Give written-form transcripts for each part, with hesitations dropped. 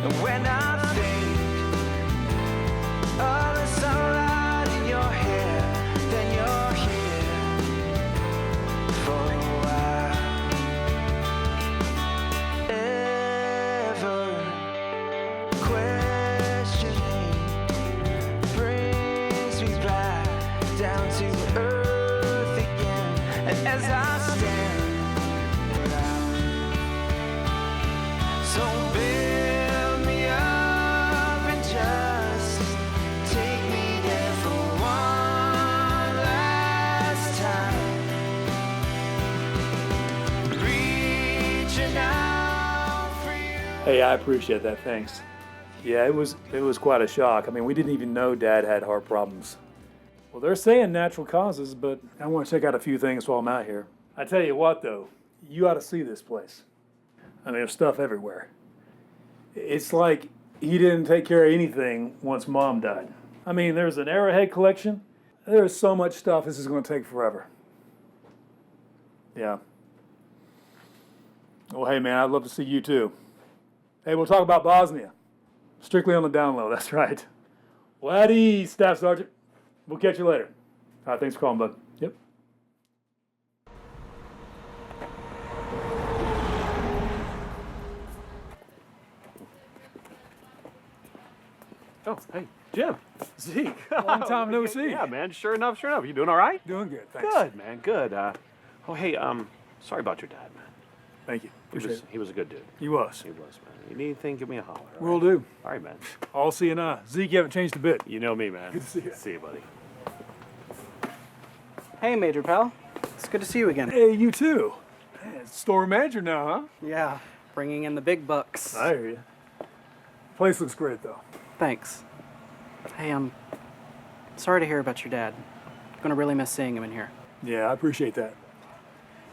And when I think of the sunlight in your hair, then you're here for a while. Ever questioning brings me back down to earth again. And as I stand around, so build me up and just take me there for one last time. Reaching out for you. Hey, I appreciate that, thanks. Yeah, it was quite a shock. I mean, we didn't even know Dad had heart problems. Well, they're saying natural causes, but I want to check out a few things while I'm out here. I tell you what, though, you ought to see this place. I mean, there's stuff everywhere. It's like he didn't take care of anything once Mom died. I mean, there's an arrowhead collection. There's so much stuff, this is going to take forever. Yeah. Well, hey, man, I'd love to see you, too. Hey, we'll talk about Bosnia. Strictly on the down low, that's right. Well, at ease, Staff Sergeant. We'll catch you later. All right, thanks for calling, bud. Yep. Oh, hey, Jim. Zeke, long time no see. Yeah, man, sure enough. You doing all right? Doing good, thanks. Good, man, good. Oh, hey, sorry about your dad, man. Thank you. Appreciate it. He was a good dude. He was. He was, man. You need anything, give me a holler. all Will right? do. All right, man. All seeing eye. Zeke, you haven't changed a bit. You know me, man. Good to see you. See you, buddy. Hey, Major Pal. It's good to see you again. Hey, you too. Man, store manager now, huh? Yeah, bringing in the big bucks. I hear you. Place looks great, though. Thanks. Hey, I'm sorry to hear about your dad. I'm gonna really miss seeing him in here. Yeah, I appreciate that.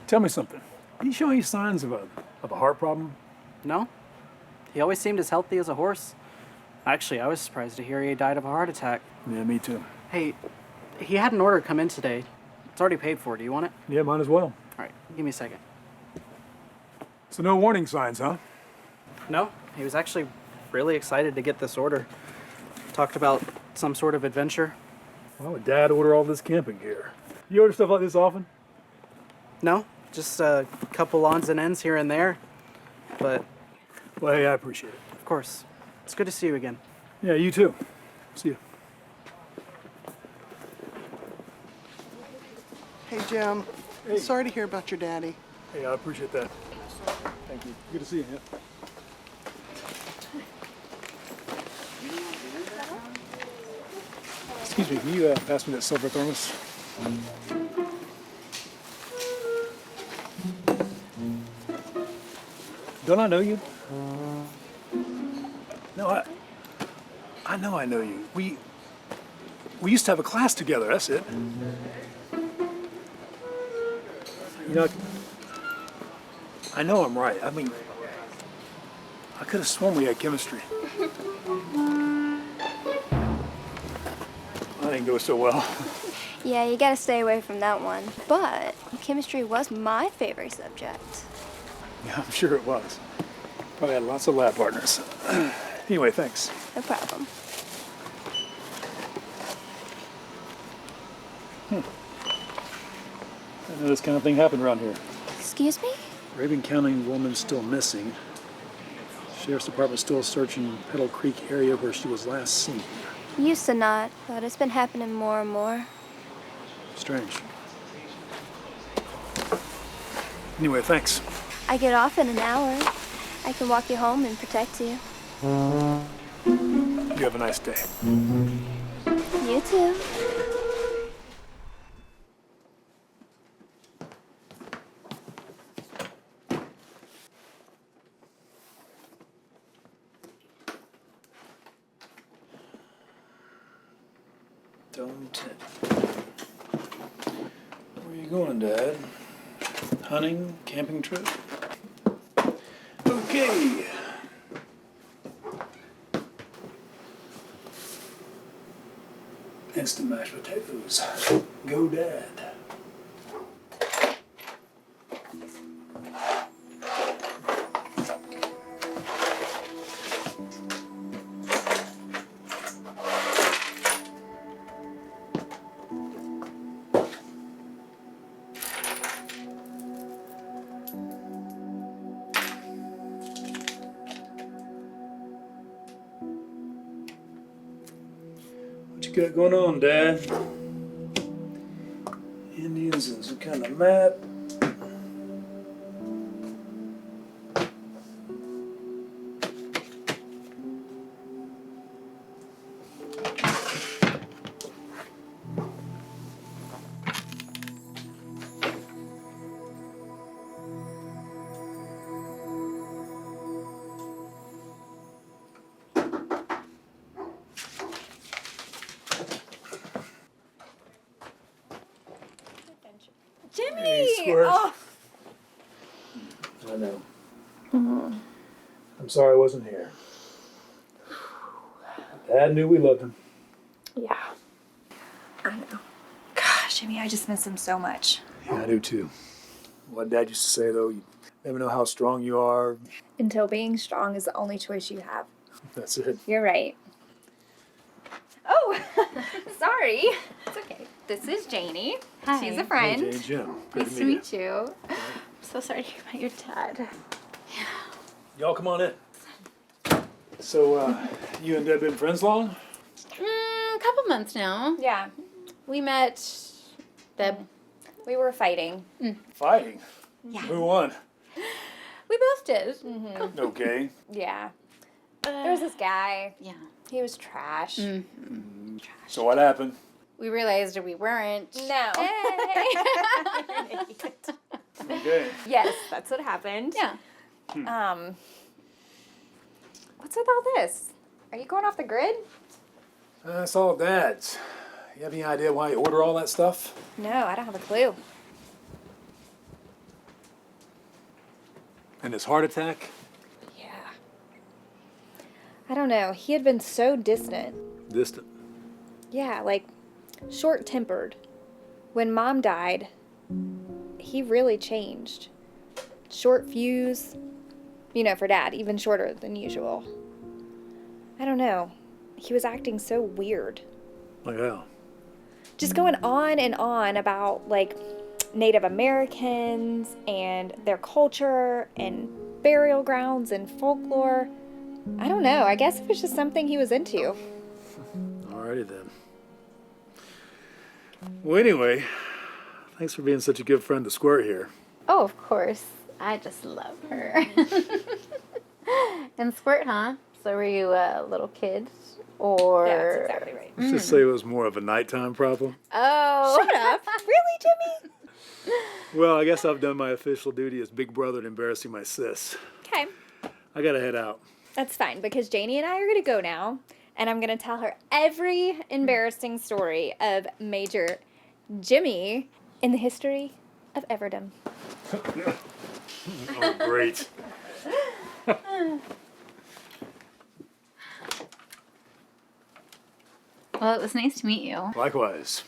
Tell me something. Did he show any signs of a heart problem? No? He always seemed as healthy as a horse. Actually, I was surprised to hear he died of a heart attack. Yeah, me too. Hey, he had an order come in today. It's already paid for. Do you want it? Yeah, might as well. All right, give me a second. So no warning signs, huh? No, he was actually really excited to get this order. Talked about some sort of adventure. Why would Dad order all this camping gear? You order stuff like this often? No, just a couple odds and ends here and there. But, Well, hey, I appreciate it. of course, it's good to see you again. Yeah, you too. See you. Hey, Jim. Hey. Sorry to hear about your daddy. Hey, I appreciate that. Thank you. Good to see you. Yeah. Excuse me, can you pass me that silver thermos? Don't I know you? No, I know I know you. We used to have a class together, that's it. You know, I know I'm right. I mean, I could have sworn we had chemistry. That didn't go so well. Yeah, you gotta stay away from that one. But chemistry was my favorite subject. Yeah, I'm sure it was. Probably had lots of lab partners. Anyway, thanks. No problem. I know this kind of thing happened around here. Excuse me? Raven County woman still missing. Sheriff's Department still searching Petal Creek area where she was last seen. Used to not, but it's been happening more and more. Strange. Anyway, thanks. I get off in an hour. I can walk you home and protect you. You have a nice day. You too. Dome 10. Where are you going, Dad? Hunting? Camping trip? Okay. Instant mashed potatoes. Go, Dad. What you got going on, Dad? Indians and some kind of map. Jimmy! Hey, Squirt. Oh. I know. I'm sorry I wasn't here. Dad knew we loved him. Yeah. I know. Gosh, Jimmy, I just miss him so much. Yeah, I do too. What Dad used to say though, you never know how strong you are. Until being strong is the only choice you have. That's it. You're right. Oh, sorry. It's okay. This is Janie. Hi. She's a friend. Hey, Jane, Jim. Good Nice to meet you. I'm so sorry to hear about your dad. Y'all come on in. So, you and Dad been friends long? A couple months now. Yeah, We met. we were fighting. Fighting? Yeah. Who won? We both did. Okay. Yeah. There was this guy. Yeah. He was trash. So what happened? We realized that we weren't. No. Okay. Yes, that's what happened. Yeah. What's with all this? Are you going off the grid? That's all Dad's. You have any idea why you order all that stuff? No, I don't have a clue. And his heart attack? Yeah. I don't know. He had been so distant. Distant. Yeah, like short-tempered. When Mom died, he really changed. Short fuse, for Dad, even shorter than usual. I don't know. He was acting so weird. Like how? Just going on and on about, Native Americans and their culture and burial grounds and folklore. I don't know. I guess it was just something he was into. Alrighty then. Well, anyway, thanks for being such a good friend to Squirt here. Oh, of course. I just love her. And Squirt, huh? So were you a little kid? Or... Yeah, that's exactly right. Let's just say it was more of a nighttime problem. Oh. Shut up. Really, Jimmy? Well, I guess I've done my official duty as big brother and embarrassing my sis. Okay. I gotta head out. That's fine, because Janie and I are going to go now, and I'm going to tell her every embarrassing story of Major Jimmy in the history of Everdom. Oh, great. Well, it was nice to meet you. Likewise.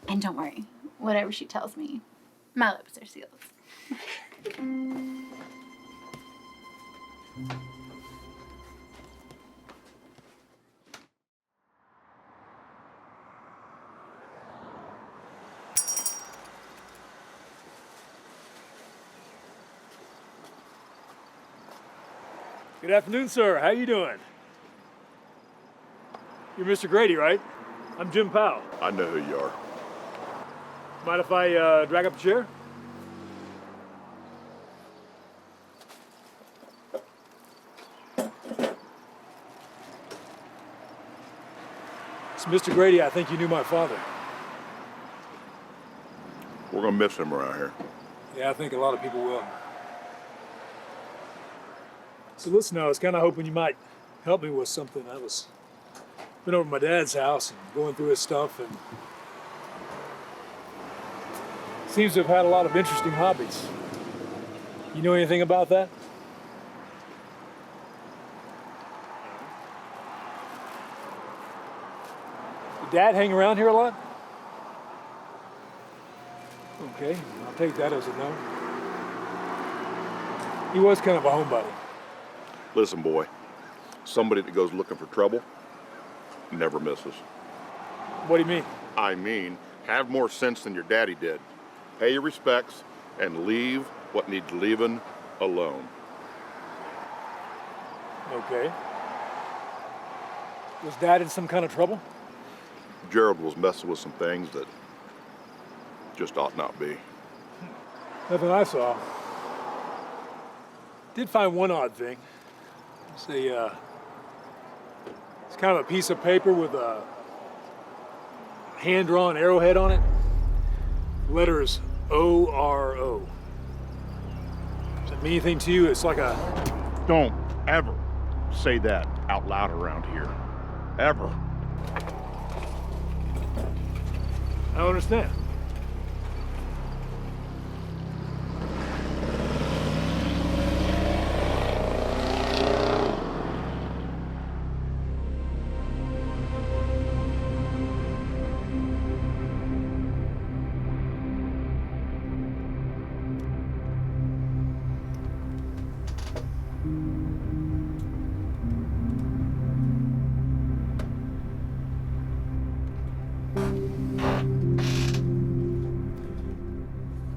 And don't worry. Whatever she tells me, my lips are sealed. Good afternoon, sir. How you doing? You're Mr. Grady, right? I'm Jim Powell. I know who you are. Mind if I drag up a chair? So, Mr. Grady, I think you knew my father. We're gonna miss him around here. Yeah, I think a lot of people will. So listen, I was kind of hoping you might help me with something. Been over to my dad's house and going through his stuff, and seems to have had a lot of interesting hobbies. You know anything about that? Did Dad hang around here a lot? Okay, I'll take that as a no. He was kind of a homebody. Listen, boy, somebody that goes looking for trouble never misses. What do you mean? I mean, have more sense than your daddy did. Pay your respects and leave what needs leaving alone. Okay. Was Dad in some kind of trouble? Gerald was messing with some things that just ought not be. Nothing I saw. Did find one odd thing. It's kind of a piece of paper with a hand-drawn arrowhead on it. Letters ORO. Does that mean anything to you? It's like a... Don't ever say that out loud around here. Ever. I don't understand.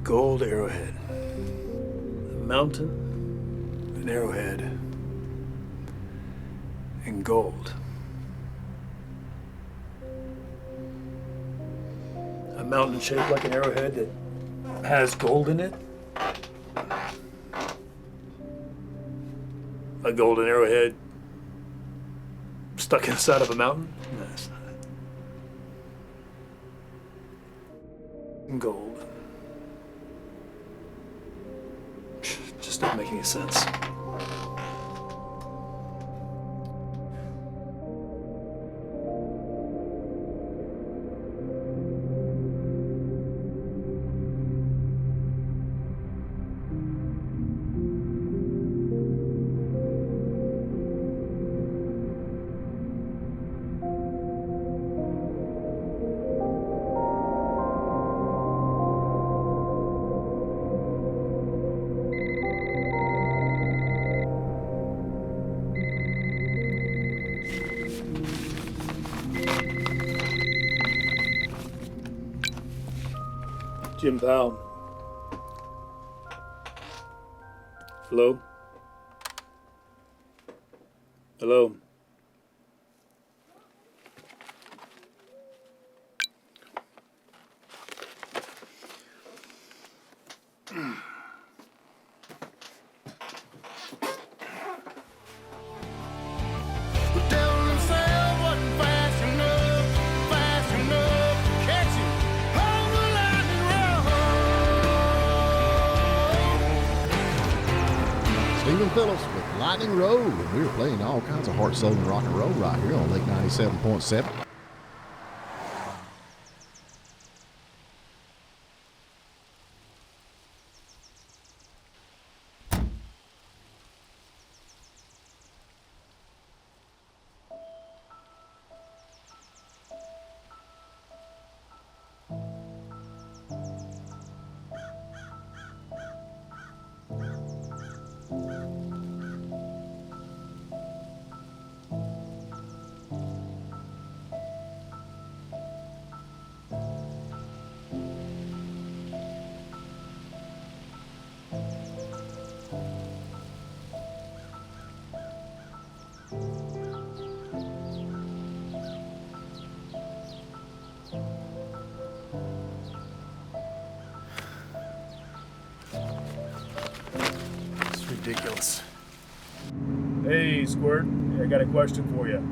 Gold arrowhead. A mountain, an arrowhead, and gold. A mountain shaped like an arrowhead that has gold in it. A golden arrowhead stuck inside of a mountain. No, that's not it. Gold. Just doesn't make any sense. Jim Powell. Hello? Hello? Phillips with Lightning Road, and we were playing all kinds of hard southern rock and roll right here on Lake 97.7. Ridiculous. Hey, Squirt. Hey, I got a question for you.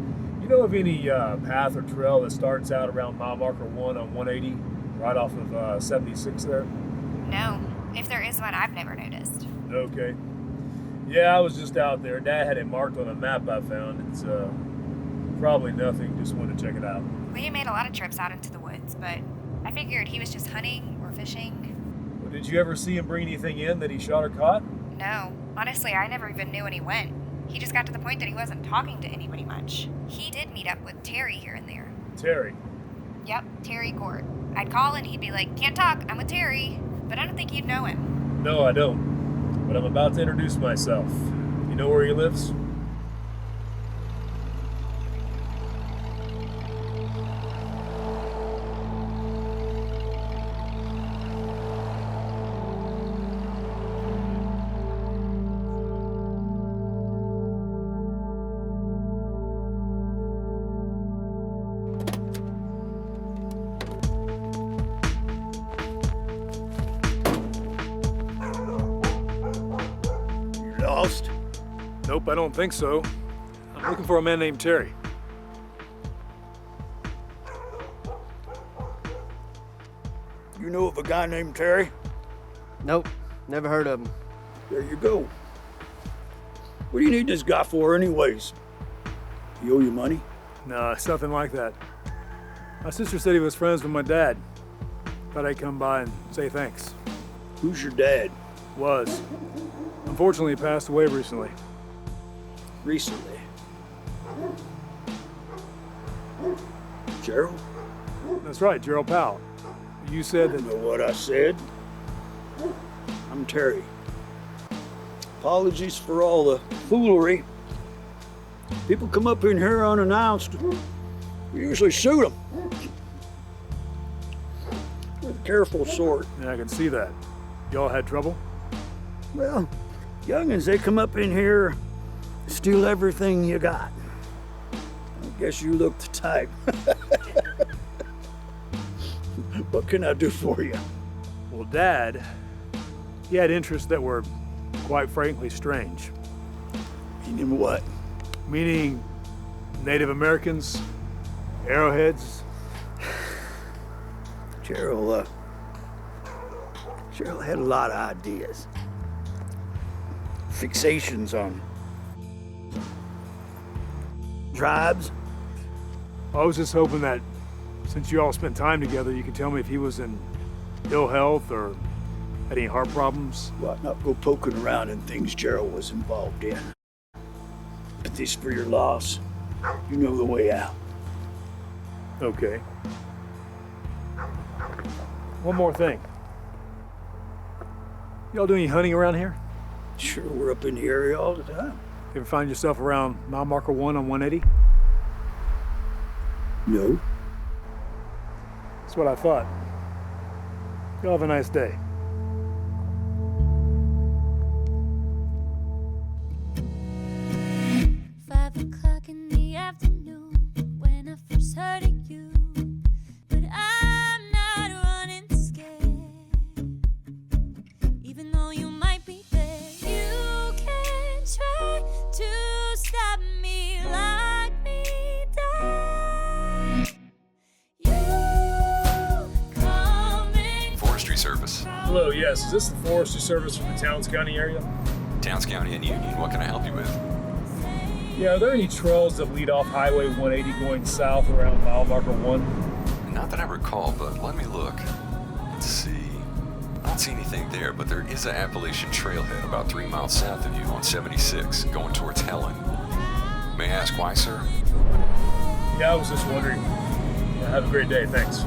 You know of any path or trail that starts out around mile marker 1 on 180, right off of 76 there? No. If there is one, I've never noticed. Okay. Yeah, I was just out there. Dad had it marked on a map I found. It's probably nothing. Just wanted to check it out. We made a lot of trips out into the woods, but I figured he was just hunting or fishing. Well, did you ever see him bring anything in that he shot or caught? No. Honestly, I never even knew when he went. He just got to the point that he wasn't talking to anybody much. He did meet up with Terry here and there. Terry? Yep, Terry Court. I'd call and he'd be like, "Can't talk, I'm with Terry." But I don't think you'd know him. No, I don't. But I'm about to introduce myself. You know where he lives? Nope, I don't think so. I'm looking for a man named Terry. You know of a guy named Terry? Nope, never heard of him. There you go. What do you need this guy for anyways? He owe you money? Nah, it's nothing like that. My sister said he was friends with my dad. Thought I'd come by and say thanks. Who's your dad? Was. Unfortunately, he passed away recently. Recently? Gerald? That's right, Gerald Powell. You said that... You know what I said? I'm Terry. Apologies for all the foolery. People come up in here unannounced. We usually shoot them. We're the careful sort. Yeah, I can see that. Y'all had trouble? Well, youngins, they come up in here, steal everything you got. I guess you look the type. What can I do for you? Well, Dad, he had interests that were, quite frankly, strange. Meaning what? Meaning Native Americans, arrowheads. Cheryl had a lot of ideas. Fixations on tribes. I was just hoping that since you all spent time together, you could tell me if he was in ill health or had any heart problems. You ought not go poking around in things Gerald was involved in. But this for your loss. You know the way out. Okay. One more thing. Y'all do any hunting around here? Sure, we're up in the area all the time. You ever find yourself around mile marker 1 on 180? No. That's what I thought. Y'all have a nice day. In the afternoon when I first heard of you, but I'm not running scared. Even though you might be there, you can try to stop me, lock me down. You coming? Forestry Service. Hello, yes. Is this the Forestry Service from the Towns County area? Towns County and Union. What can I help you with? Yeah, are there any trails that lead off Highway 180 going south around mile marker 1? Not that I recall, but let me look. Let's see. I don't see anything there, but there is an Appalachian trailhead about 3 miles south of you on 76, going towards Helen. May I ask why, sir? Yeah, I was just wondering. Yeah, have a great day, thanks.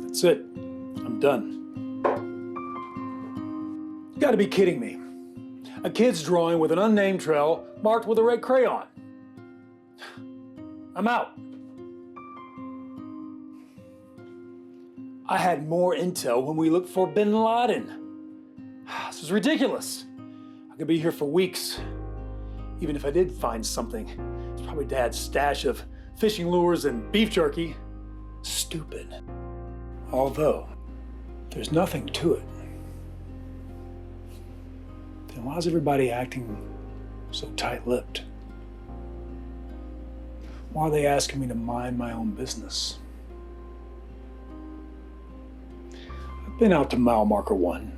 That's it. I'm done. You gotta be kidding me. A kid's drawing with an unnamed trail marked with a red crayon. I'm out. I had more intel when we looked for bin Laden. This is ridiculous. I could be here for weeks. Even if I did find something, it's probably Dad's stash of fishing lures and beef jerky. stupid. Although, there's nothing to it. Then why is everybody acting so tight-lipped? Why are they asking me to mind my own business? I've been out to mile marker 1.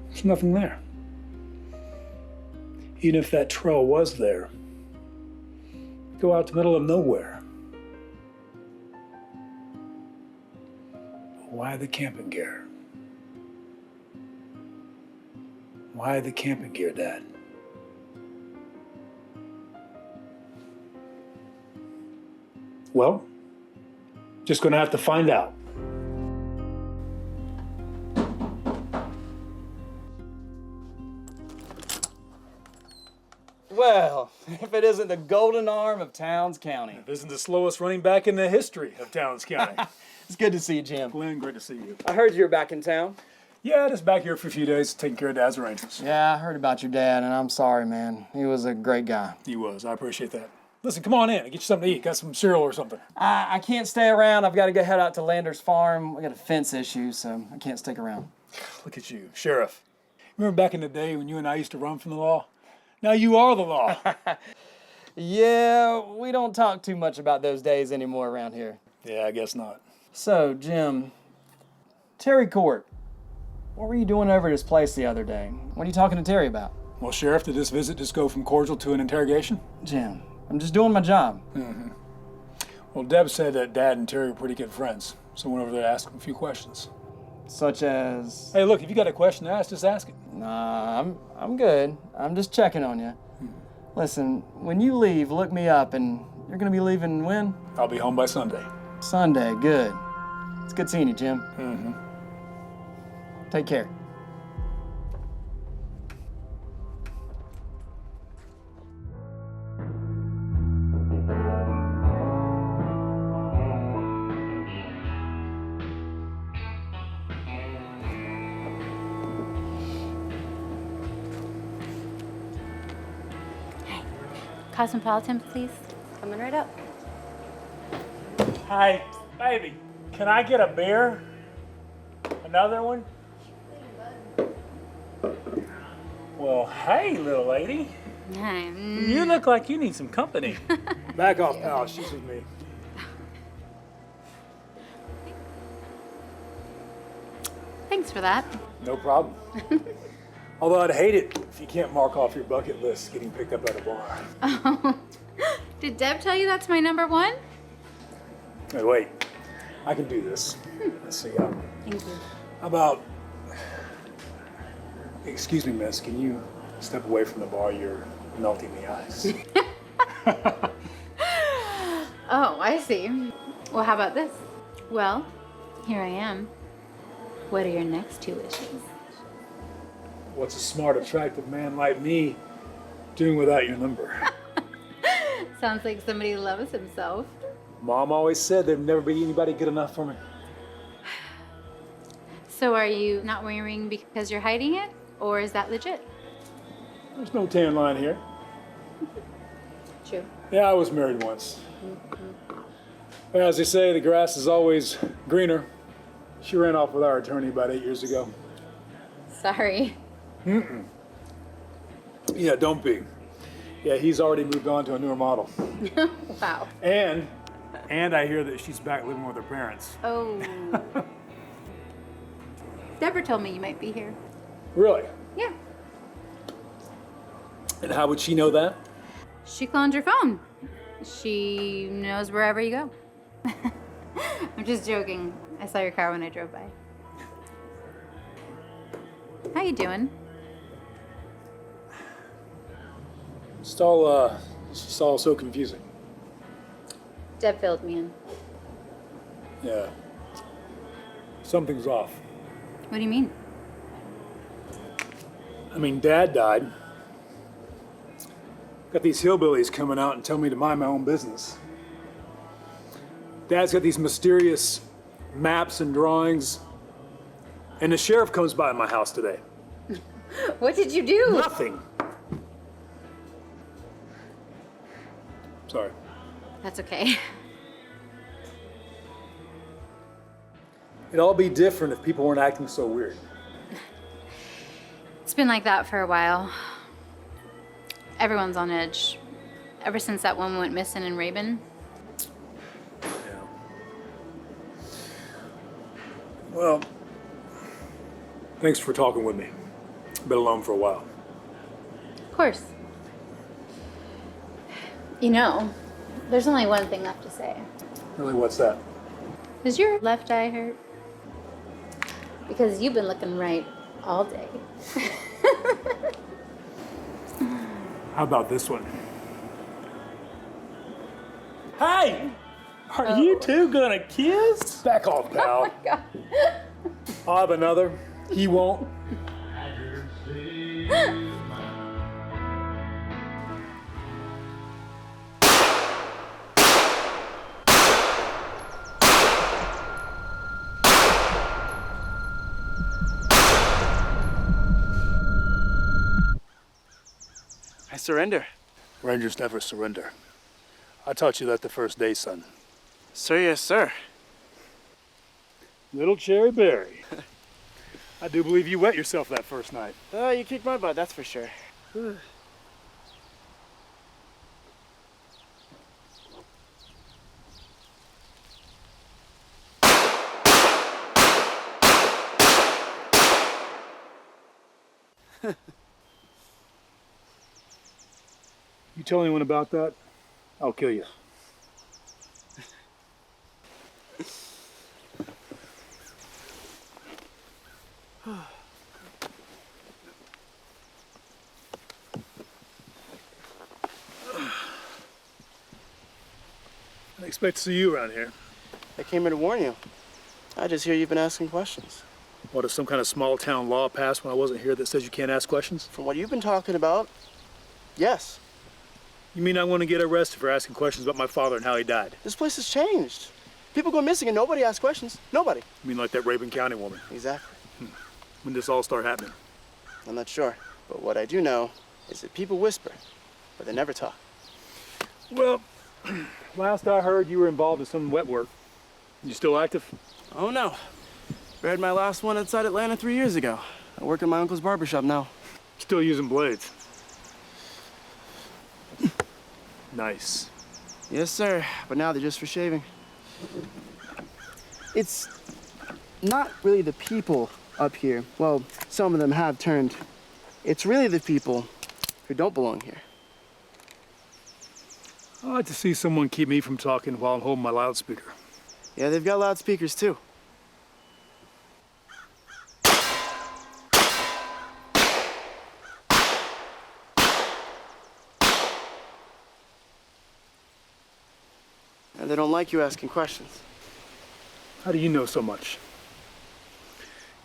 There's nothing there. Even if that trail was there, go out to the middle of nowhere. But why the camping gear? Why the camping gear, Dad? Well, just gonna have to find out. Well, if it isn't the golden arm of Towns County. This isn't the slowest running back in the history of Towns County. It's good to see you, Jim. Glenn, great to see you. I heard you were back in town. Yeah, just back here for a few days, taking care of Dad's arrangements. Yeah, I heard about your dad, and I'm sorry, man. He was a great guy. He was. I appreciate that. Listen, come on in. I'll get you something to eat. Got some cereal or something. I can't stay around. I've got to go head out to Lander's farm. We got a fence issue, so I can't stick around. Look at you, Sheriff. Remember back in the day when you and I used to run from the law? Now you are the law. Yeah, we don't talk too much about those days anymore around here. Yeah, I guess not. So, Jim, Terry Court, what were you doing over at his place the other day? What are you talking to Terry about? Well, Sheriff, did this visit just go from cordial to an interrogation? Jim, I'm just doing my job. Mm-hmm. Well, Deb said that Dad and Terry are pretty good friends, so I went over there to ask him a few questions. Such as? Hey, look, if you got a question to ask, just ask it. Nah, I'm good. I'm just checking on you. Listen, when you leave, look me up, and you're gonna be leaving when? I'll be home by Sunday. Sunday, good. It's good seeing you, Jim. Mm-hmm. Take care. Cosmopolitan, please. Coming right up. Hi, baby. Can I get a beer? Another one? Well, hey, little lady. You look like you need some company. Back off, pal. She's with me. Thanks for that. No problem. Although I'd hate it if you can't mark off your bucket list getting picked up at a bar. Oh. Did Deb tell you that's my number one? Hey, wait. I can do this. Let's see. Thank you. How about... Excuse me, miss. Can you step away from the bar? You're melting the ice. Oh, I see. Well, how about this? Well, here I am. What are your next 2 wishes? What's a smart, attractive man like me doing without your number? Sounds like somebody loves himself. Mom always said there'd never be anybody good enough for me. So are you not wearing a ring because you're hiding it? Or is that legit? There's no tan line here. True. Yeah, I was married once. Well, as they say, the grass is always greener. She ran off with our attorney about 8 years ago. Sorry. Mm-mm. Yeah, don't be. Yeah, he's already moved on to a newer model. Wow. And I hear that she's back living with her parents. Oh. Deborah told me you might be here. Really? Yeah. And how would she know that? She cloned your phone. She knows wherever you go. I'm just joking. I saw your car when I drove by. How you doing? It's all so confusing. Deb filled me in. Yeah. Something's off. What do you mean? I mean, Dad died. Got these hillbillies coming out and telling me to mind my own business. Dad's got these mysterious maps and drawings. And the sheriff comes by my house today. What did you do? Nothing. Sorry. That's okay. It'd all be different if people weren't acting so weird. It's been like that for a while. Everyone's on edge. Ever since that woman went missing in Rabin. Yeah. Well, thanks for talking with me. Been alone for a while. Of course. You know, there's only one thing left to say. Really, what's that? Does your left eye hurt? Because you've been looking right all day. How about this one? Hey! Are you two gonna kiss? Back off, pal. Oh my God. I'll have another. He won't. I surrender. Rangers never surrender. I taught you that the first day, son. Sir, yes, sir. Little cherry berry. I do believe you wet yourself that first night. You kicked my butt, that's for sure. You tell anyone about that, I'll kill you. I expect to see you around here. I came here to warn you. I just hear you've been asking questions. What, is some kind of small town law passed when I wasn't here that says you can't ask questions? From what you've been talking about, yes. You mean I want to get arrested for asking questions about my father and how he died? This place has changed. People go missing and nobody asks questions. Nobody. You mean like that Rabin County woman? Exactly. When did this all start happening? I'm not sure. But what I do know is that people whisper, but they never talk. Well, last I heard you were involved in some wet work. You still active? Oh no. Buried my last one outside Atlanta 3 years ago. I work in my uncle's barbershop now. Still using blades? Nice. Yes, sir. But now they're just for shaving. It's not really the people up here. Well, some of them have turned. It's really the people who don't belong here. I'd like to see someone keep me from talking while I'm holding my loudspeaker. Yeah, they've got loudspeakers too. And they don't like you asking questions. How do you know so much?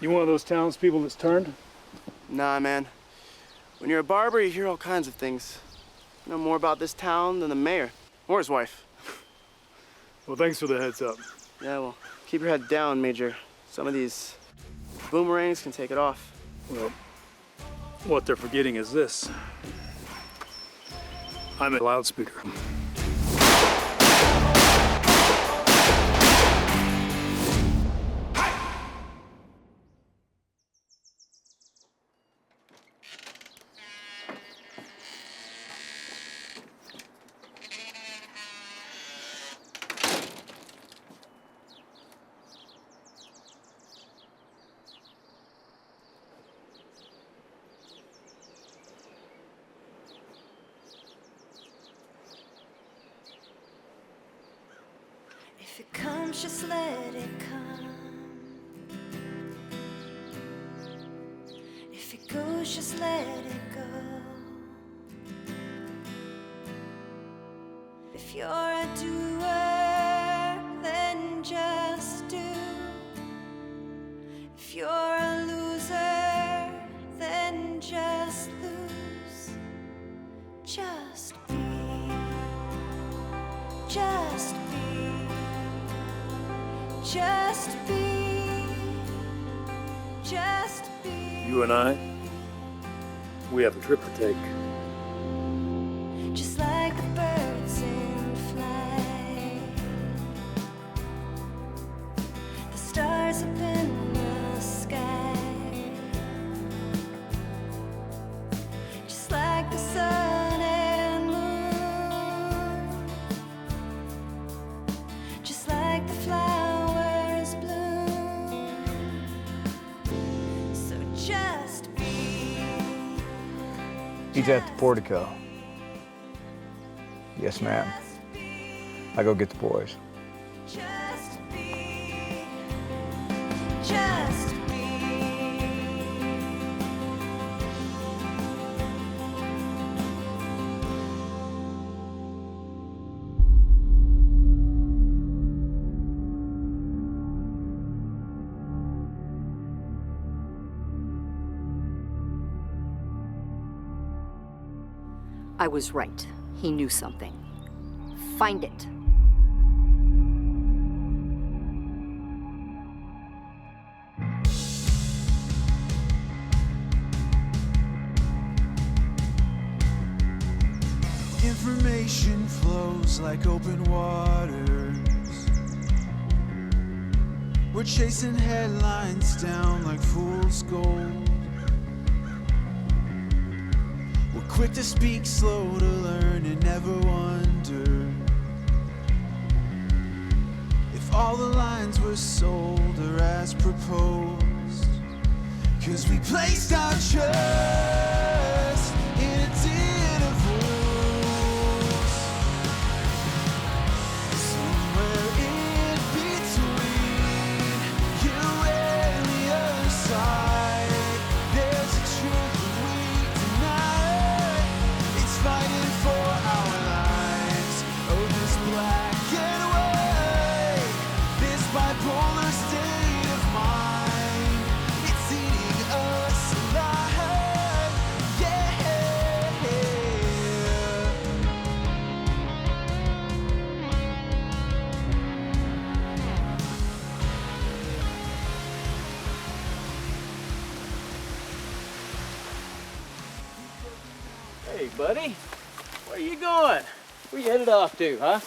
You one of those townspeople that's turned? Nah, man. When you're a barber, you hear all kinds of things. You know more about this town than the mayor or his wife. Well, thanks for the heads up. Yeah, well, keep your head down, Major. Some of these boomerangs can take it off. Well, what they're forgetting is this. I'm a loudspeaker. If it comes, just let it come. If it goes, just let it go. If you're a doer, then just do. If you're a loser, then just lose. Just be. Just be. Just be. Just be. You and I, we have a trip to take. Just like the birds in flight, the stars stars up in the sky, just like the sun and moon, just like the flowers bloom. So just be. He's at the portico. Yes, ma'am. I go get the boys. Just be. Just be. I was right. He knew something. Find it. Information flows like open waters. We're chasing headlines down like fool's gold. We're quick to speak, slow to learn, and never wonder if all the lines were sold or as proposed. 'Cause we placed our trust in a den of wolves. Somewhere in between you and the other side, there's a truth that we deny. It's fighting for our lives. Oh, this black and white, this bipolar state of mind, it's eating us alive. Yeah. Hey, buddy. Where you going? Where you headed off to, huh?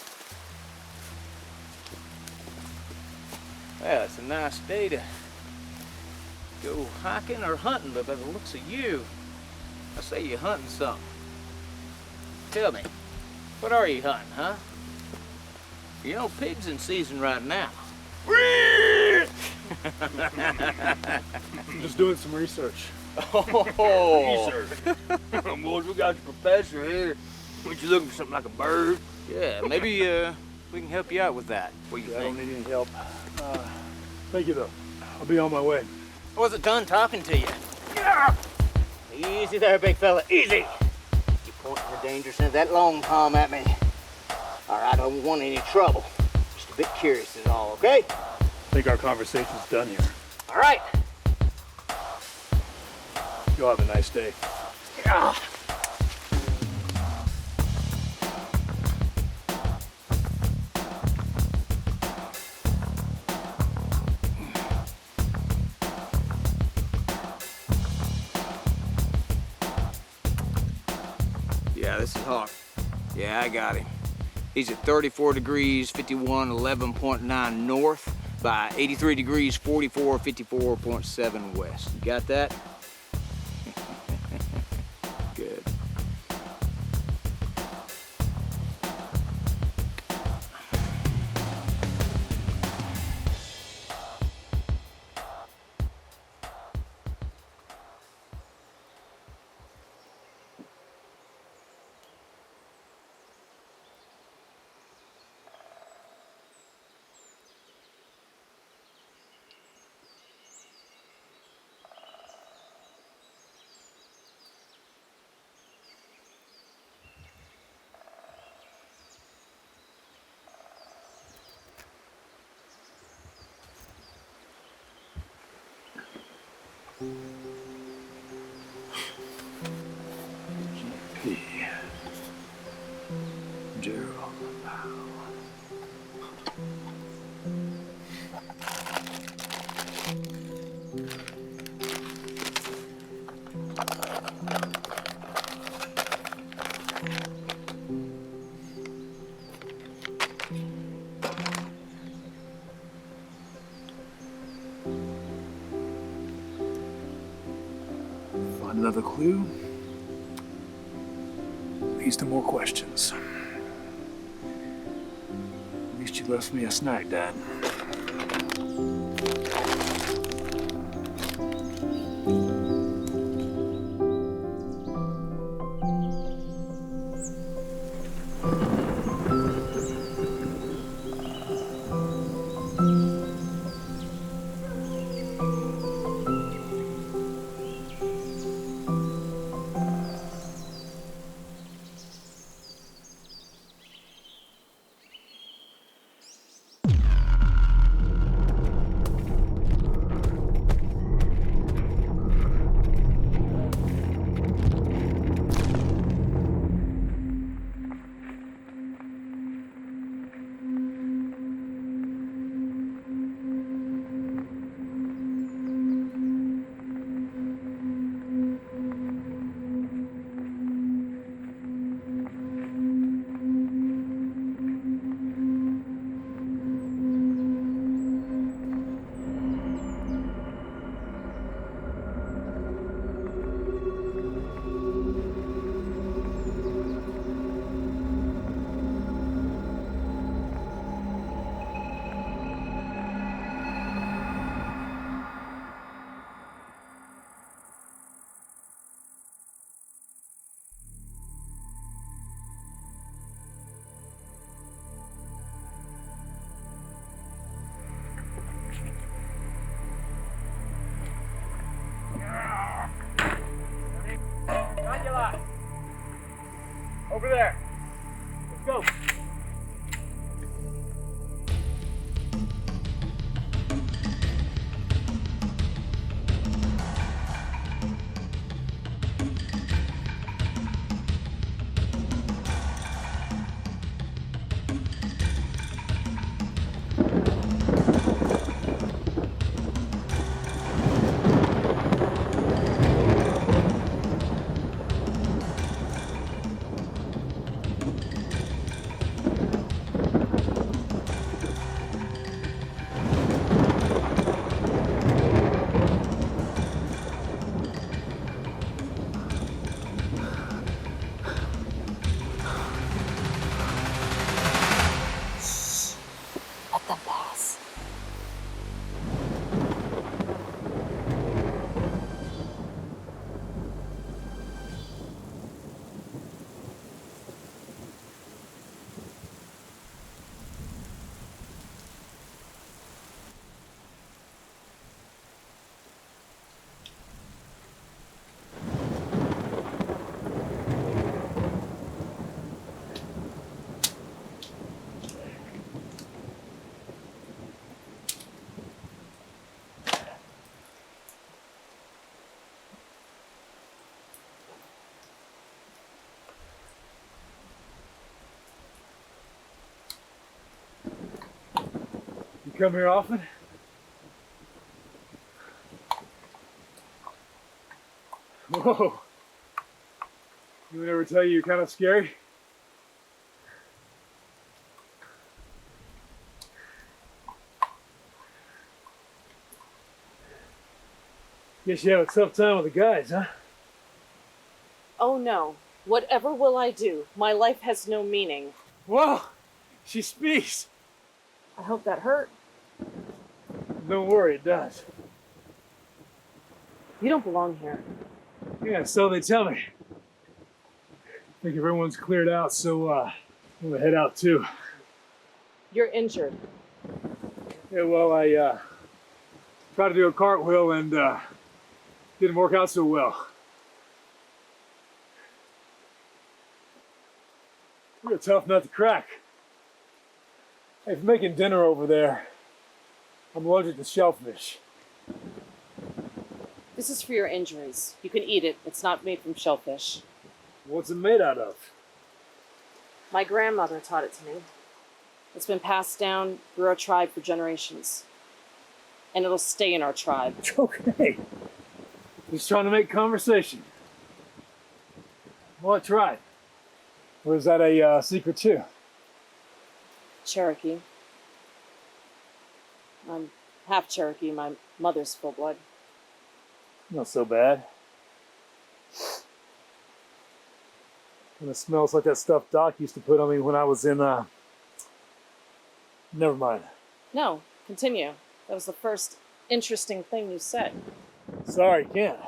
Well, it's a nice day to go hiking or hunting, but by the looks of you, I say you're hunting something. Tell me, what are you hunting, huh? You know, pig's in season right now. I'm just doing some research. Oh, research. Boys, we got your professor here. Weren't you looking for something like a bird? Yeah, maybe we can help you out with that. What do you I think? don't need any help. Thank you, though. I'll be on my way. I wasn't done talking to you. Yeah. Easy there, big fella, easy. You're pointing the dangerous end of that long palm at me. All right, I don't want any trouble. Just a bit curious is all, okay? I think our conversation's done here. All right. You'll have a nice day. Yeah. Yeah, this is Hawk. Yeah, I got him. He's at 34 degrees, 51, 11.9 north by 83 degrees, 44, 54.7 west. You got that? Good. GP. Gerald. Another clue leads to more questions. At least you left me a snack, Dad. Over there. Let's go. Let them pass. You come here often? Whoa. You would ever tell you you're kind of scary? Guess you have a tough time with the guys, huh? Oh no. Whatever will I do? My life has no meaning. Whoa! She speaks! I hope that hurt. Don't worry, it does. You don't belong here. Yeah, so they tell me. I think everyone's cleared out, so I'm gonna head out too. You're injured. Yeah, well, I tried to do a cartwheel and didn't work out so well. You're a tough nut to crack. Hey, for making dinner over there, I'm allergic to shellfish. This is for your injuries. You can eat it. It's not made from shellfish. What's it made out of? My grandmother taught it to me. It's been passed down through our tribe for generations. And it'll stay in our tribe. Okay. Just trying to make conversation. What tribe? Or is that a secret too? Cherokee. I'm half Cherokee. My mother's full blood. Not so bad. And it smells like that stuff Doc used to put on me when I was in, never mind. No, continue. That was the first interesting thing you said. Sorry, can't.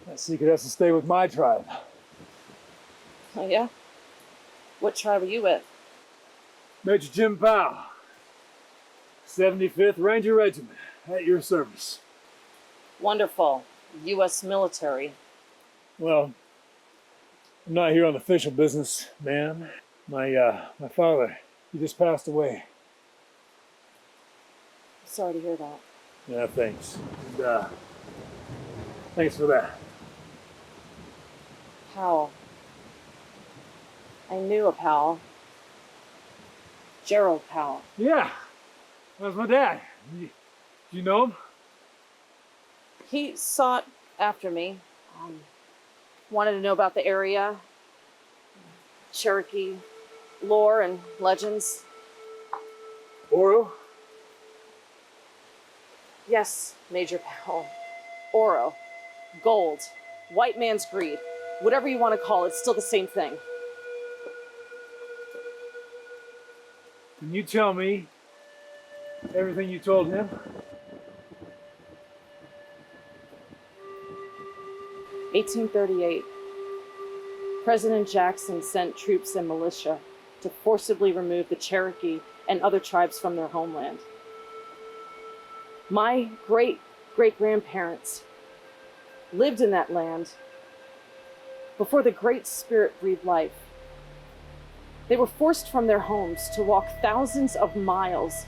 That secret has to stay with my tribe. Oh, yeah? What tribe are you with? Major Jim Powell, 75th Ranger Regiment, at your service. Wonderful. U.S. military. Well, I'm not here on official business, ma'am. My father, he just passed away. Sorry to hear that. Yeah, thanks. And, thanks for that. Powell. I knew a Powell. Gerald Powell. Yeah, that was my dad. You know him? He sought after me. Wanted to know about the area. Cherokee lore and legends. ORO? Yes, Major Powell. ORROW. Gold. White man's greed. Whatever you want to call it, it's still the same thing. Can you tell me everything you told him? (1838). President Jackson sent troops and militia to forcibly remove the Cherokee and other tribes from their homeland. My great-great-grandparents lived in that land before the Great Spirit breathed life. They were forced from their homes to walk thousands of miles,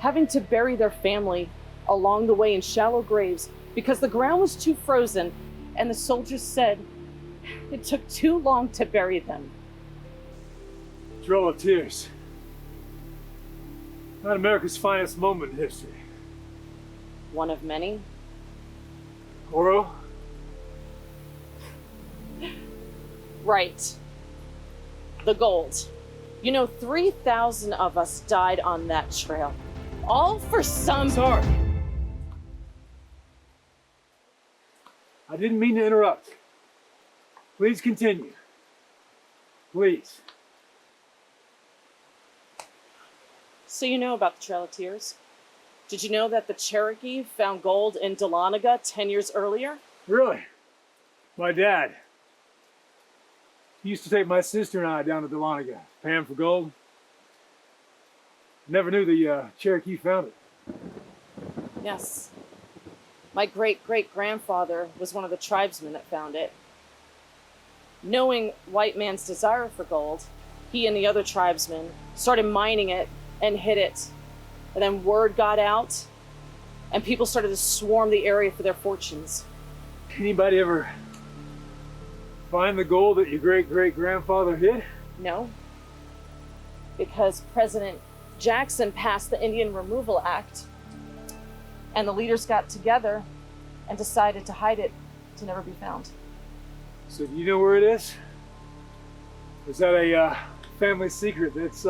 having to bury their family along the way in shallow graves because the ground was too frozen and the soldiers said it took too long to bury them. Trail of Tears. Not America's finest moment in history. One of many. ORO? Right. The gold. You know, 3,000 of us died on that trail. All for some... Sorry. I didn't mean to interrupt. Please continue. Please. So you know about the Trail of Tears? Did you know that the Cherokee found gold in Dahlonega 10 years earlier? Really? My dad. He used to take my sister and I down to Dahlonega, pay him for gold. Never knew the Cherokee found it. Yes. My great-great-grandfather was one of the tribesmen that found it. Knowing white man's desire for gold, he and the other tribesmen started mining it and hid it. And then word got out, and people started to swarm the area for their fortunes. Anybody ever find the gold that your great-great-grandfather hid? No. Because President Jackson passed the Indian Removal Act, and the leaders got together and decided to hide it to never be found. So do you know where it is? Is that a family secret that's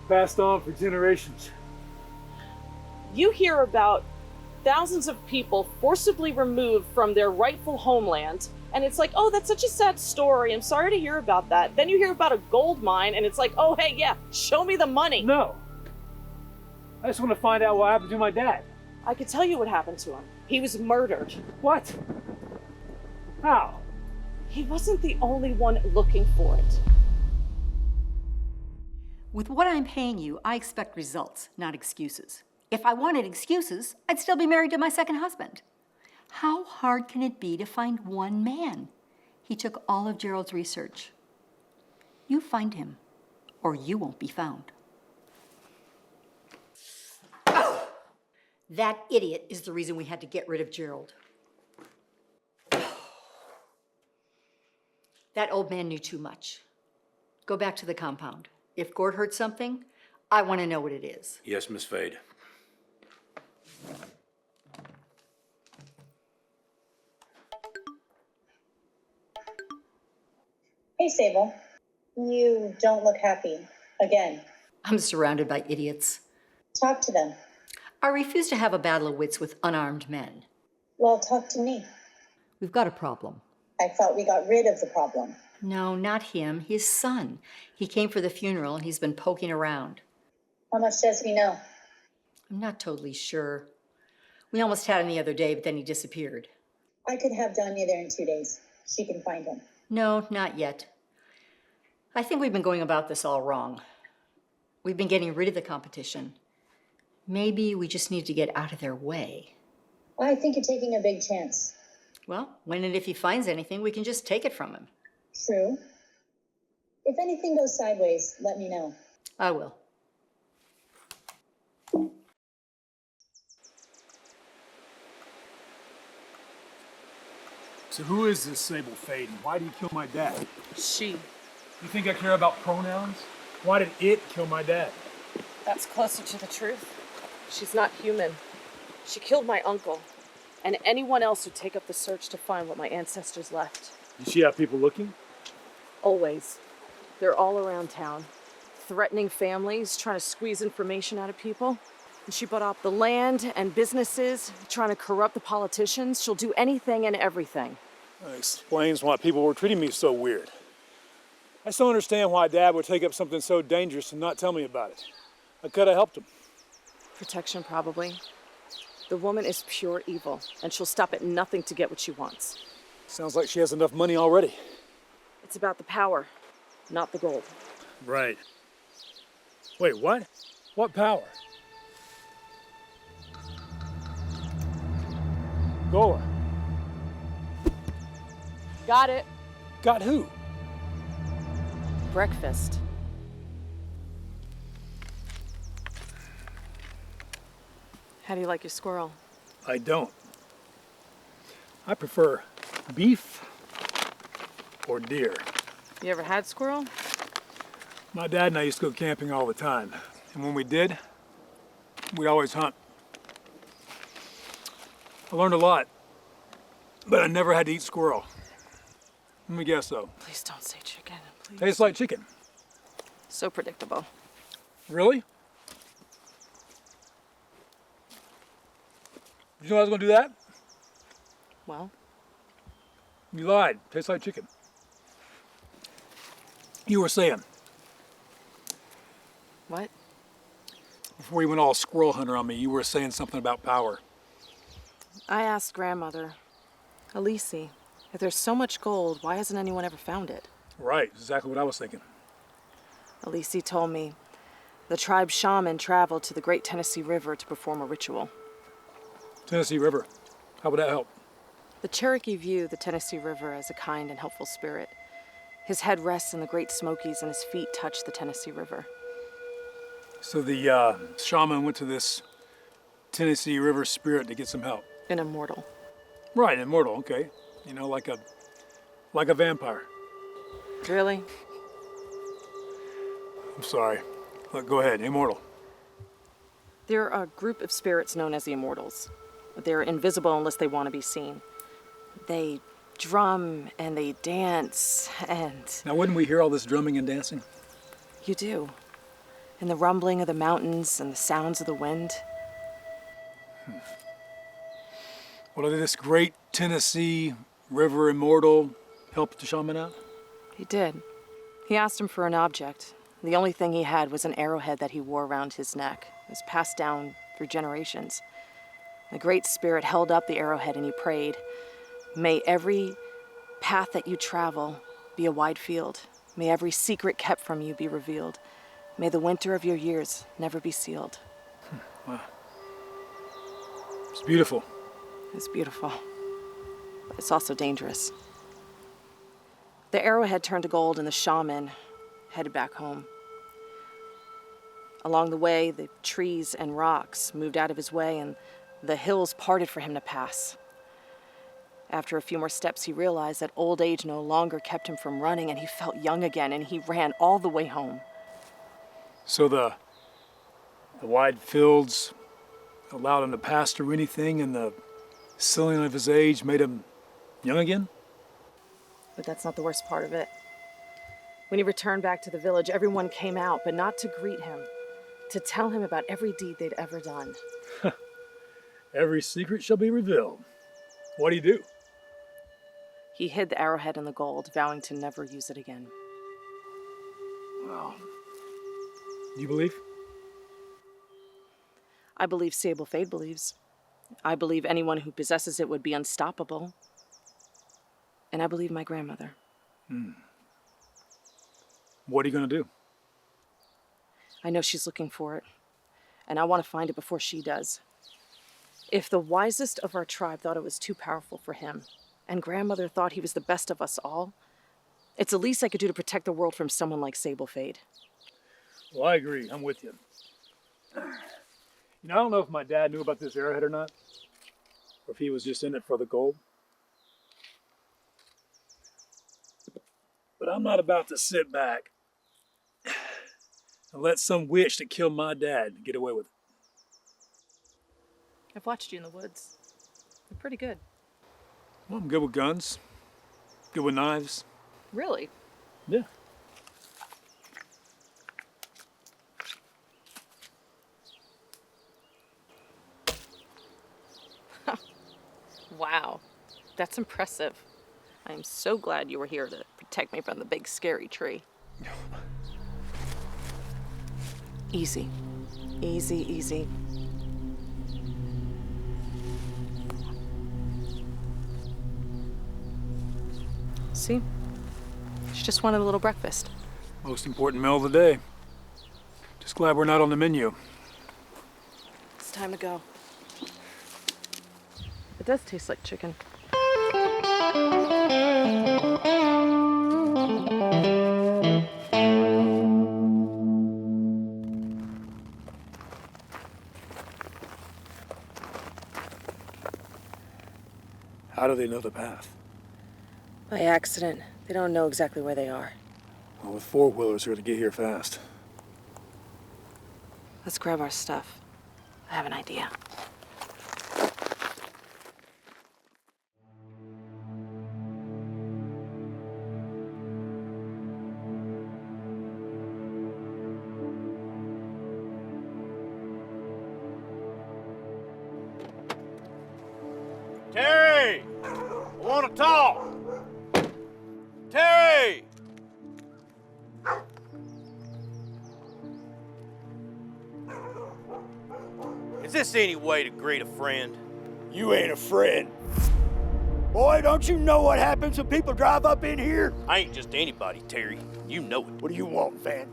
passed on for generations? You hear about thousands of people forcibly removed from their rightful homeland, and it's like, oh, that's such a sad story. I'm sorry to hear about that. Then you hear about a gold mine, and it's like, oh, hey, yeah, show me the money. No. I just want to find out what happened to my dad. I could tell you what happened to him. He was murdered. What? How? He wasn't the only one looking for it. With what I'm paying you, I expect results, not excuses. If I wanted excuses, I'd still be married to my second husband. How hard can it be to find one man? He took all of Gerald's research. You find him, or you won't be found. That idiot is the reason we had to get rid of Gerald. That old man knew too much. Go back to the compound. If Gord heard something, I want to know what it is. Yes, Miss Fade. Hey, Sable. You don't look happy. Again. I'm surrounded by idiots. Talk to them. I refuse to have a battle of wits with unarmed men. Well, talk to me. We've got a problem. I thought we got rid of the problem. No, not him. His son. He came for the funeral and he's been poking around. How much does he know? I'm not totally sure. We almost had him the other day, but then he disappeared. I could have Danya there in 2 days. She can find him. No, not yet. I think we've been going about this all wrong. We've been getting rid of the competition. Maybe we just need to get out of their way. I think you're taking a big chance. Well, when and if he finds anything, we can just take it from him. True. If anything goes sideways, let me know. I will. So who is this Sable Fade, and why did he kill my dad? She. You think I care about pronouns? Why did it kill my dad? That's closer to the truth. She's not human. She killed my uncle, and anyone else who'd take up the search to find what my ancestors left. Did she have people looking? Always. They're all around town, threatening families, trying to squeeze information out of people. And she bought up the land and businesses, trying to corrupt the politicians. She'll do anything and everything. That explains why people were treating me so weird. I still understand why Dad would take up something so dangerous and not tell me about it. I could have helped him. Protection, probably. The woman is pure evil, and she'll stop at nothing to get what she wants. Sounds like she has enough money already. It's about the power, not the gold. Right. Wait, what? What power? Gola. Got it. Got who? Breakfast. How do you like your squirrel? I don't. I prefer beef or deer. You ever had squirrel? My dad and I used to go camping all the time. And when we did, we'd always hunt. I learned a lot, but I never had to eat squirrel. Let me guess though. Please don't say chicken, please. Tastes like chicken. So predictable. Really? Did you know I was gonna do that? Well? You lied. Tastes like chicken. You were saying. What? Before you went all squirrel hunter on me, you were saying something about power. I asked grandmother, Elise, if there's so much gold, why hasn't anyone ever found it? Right, exactly what I was thinking. Elise told me the tribe's shaman traveled to the Great Tennessee River to perform a ritual. Tennessee River. How would that help? The Cherokee view the Tennessee River as a kind and helpful spirit. His head rests in the Great Smokies and his feet touch the Tennessee River. So the shaman went to this Tennessee River spirit to get some help. An immortal. Right, immortal, okay. You know, like a vampire. Really? I'm sorry. Look, go ahead, immortal. They're a group of spirits known as the Immortals. They're invisible unless they want to be seen. They drum and they dance and... Now, wouldn't we hear all this drumming and dancing? You do. And the rumbling of the mountains and the sounds of the wind. Well, did this great Tennessee River immortal help the shaman out? He did. He asked him for an object. The only thing he had was an arrowhead that he wore around his neck. It was passed down through generations. The Great Spirit held up the arrowhead and he prayed, "May every path that you travel be a wide field. May every secret kept from you be revealed. May the winter of your years never be sealed." Wow. It's beautiful. It's beautiful, but it's also dangerous. The arrowhead turned to gold and the shaman headed back home. Along the way, the trees and rocks moved out of his way and the hills parted for him to pass. After a few more steps, he realized that old age no longer kept him from running, and he felt young again, and he ran all the way home. So the wide fields allowed him to pass through anything, and the ceiling of his age made him young again? But that's not the worst part of it. When he returned back to the village, everyone came out, but not to greet him, to tell him about every deed they'd ever done. Every secret shall be revealed. What'd he do? He hid the arrowhead and the gold, vowing to never use it again. Wow. You believe? I believe Sable Fade believes. I believe anyone who possesses it would be unstoppable. And I believe my grandmother. What are you going to do? I know she's looking for it, and I want to find it before she does. If the wisest of our tribe thought it was too powerful for him, and grandmother thought he was the best of us all, it's the least I could do to protect the world from someone like Sable Fade. Well, I agree. I'm with you. You know, I don't know if my dad knew about this arrowhead or not, or if he was just in it for the gold. But I'm not about to sit back and let some witch that killed my dad get away with it. I've watched you in the woods. You're pretty good. Well, I'm good with guns, good with knives. Really? Yeah. Wow, that's impressive. I am so glad you were here to protect me from the big scary tree. Easy. Easy, easy. See? She just wanted a little breakfast. Most important meal of the day. Just glad we're not on the menu. It's time to go. It does taste like chicken. How do they know the path? By accident. They don't know exactly where they are. Well, with four-wheelers, we're to get here fast. Let's grab our stuff. I have an idea. Terry! I want to talk! Terry! Is this any way to greet a friend? You ain't a friend. Boy, don't you know what happens when people drive up in here? I ain't just anybody, Terry. You know it. What do you want, Van?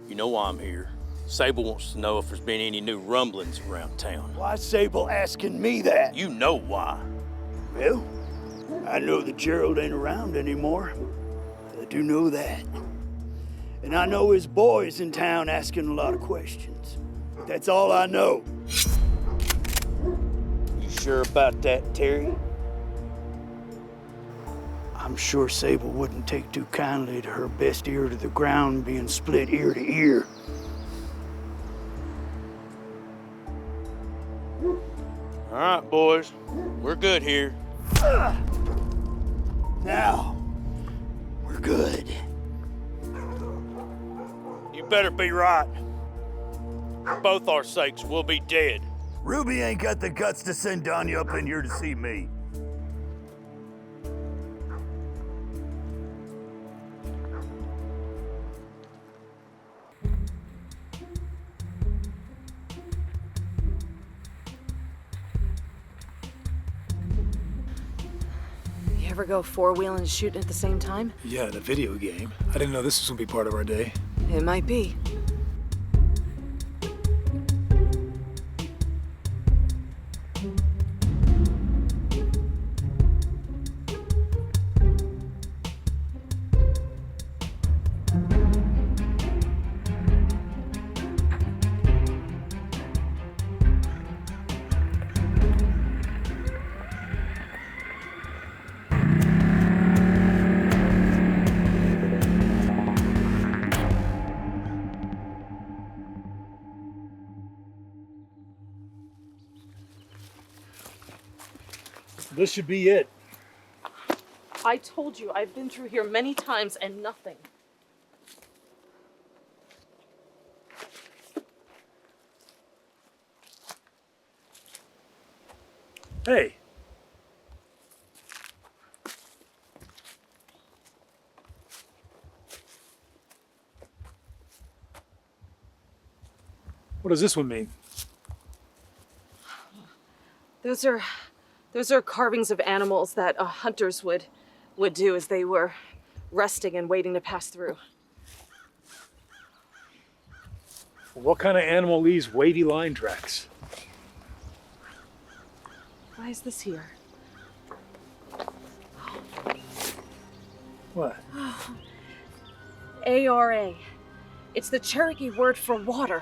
You know why I'm here. Sable wants to know if there's been any new rumblings around town. Why's Sable asking me that? You know why. Well, I know that Gerald ain't around anymore. I do know that. And I know his boy's in town asking a lot of questions. That's all I know. You sure about that, Terry? I'm sure Sable wouldn't take too kindly to her best ear to the ground being split ear to ear. All right, boys. We're good here. Now, we're good. You better be right. For both our sakes, we'll be dead. Ruby ain't got the guts to send Donya up in here to see me. You ever go four-wheeling and shooting at the same time? Yeah, the video game. I didn't know this was going to be part of our day. It might be. This should be it. I told you, I've been through here many times and nothing. Hey. What does this one mean? Those are carvings of animals that hunters would do as they were resting and waiting to pass through. What kind of animal leaves wavy line tracks? Why is this here? What? ARA. It's the Cherokee word for water.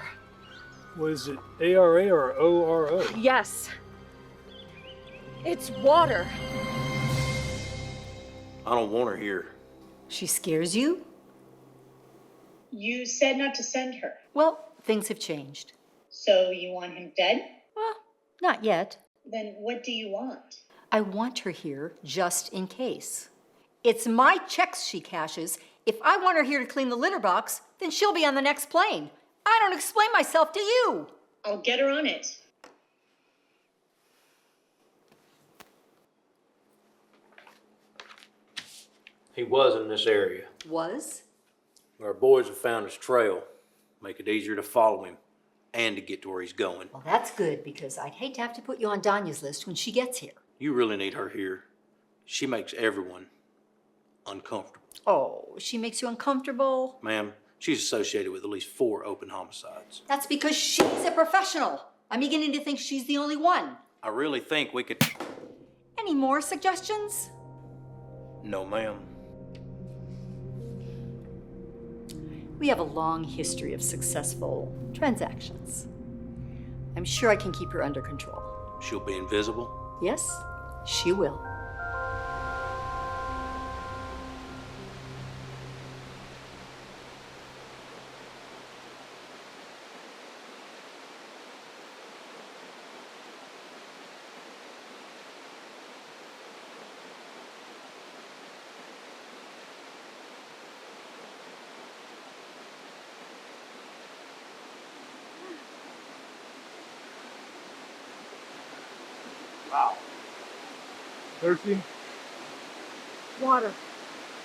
What is it, ARA or ORO? Yes. It's water. I don't want her here. She scares you? You said not to send her. Well, things have changed. So you want him dead? Well, not yet. Then what do you want? I want her here just in case. It's my checks she cashes. If I want her here to clean the litter box, then she'll be on the next plane. I don't explain myself to you. I'll get her on it. He was in this area. Was? Our boys have found his trail. Make it easier to follow him and to get to where he's going. Well, that's good, because I'd hate to have to put you on Danya's list when she gets here. You really need her here. She makes everyone uncomfortable. Oh, she makes you uncomfortable? Ma'am, she's associated with at least 4 open homicides. That's because she's a professional. I'm beginning to think she's the only one. I really think we could... Any more suggestions? No, ma'am. We have a long history of successful transactions. I'm sure I can keep her under control. She'll be invisible? Yes, she will. Wow. Thirsty? Water.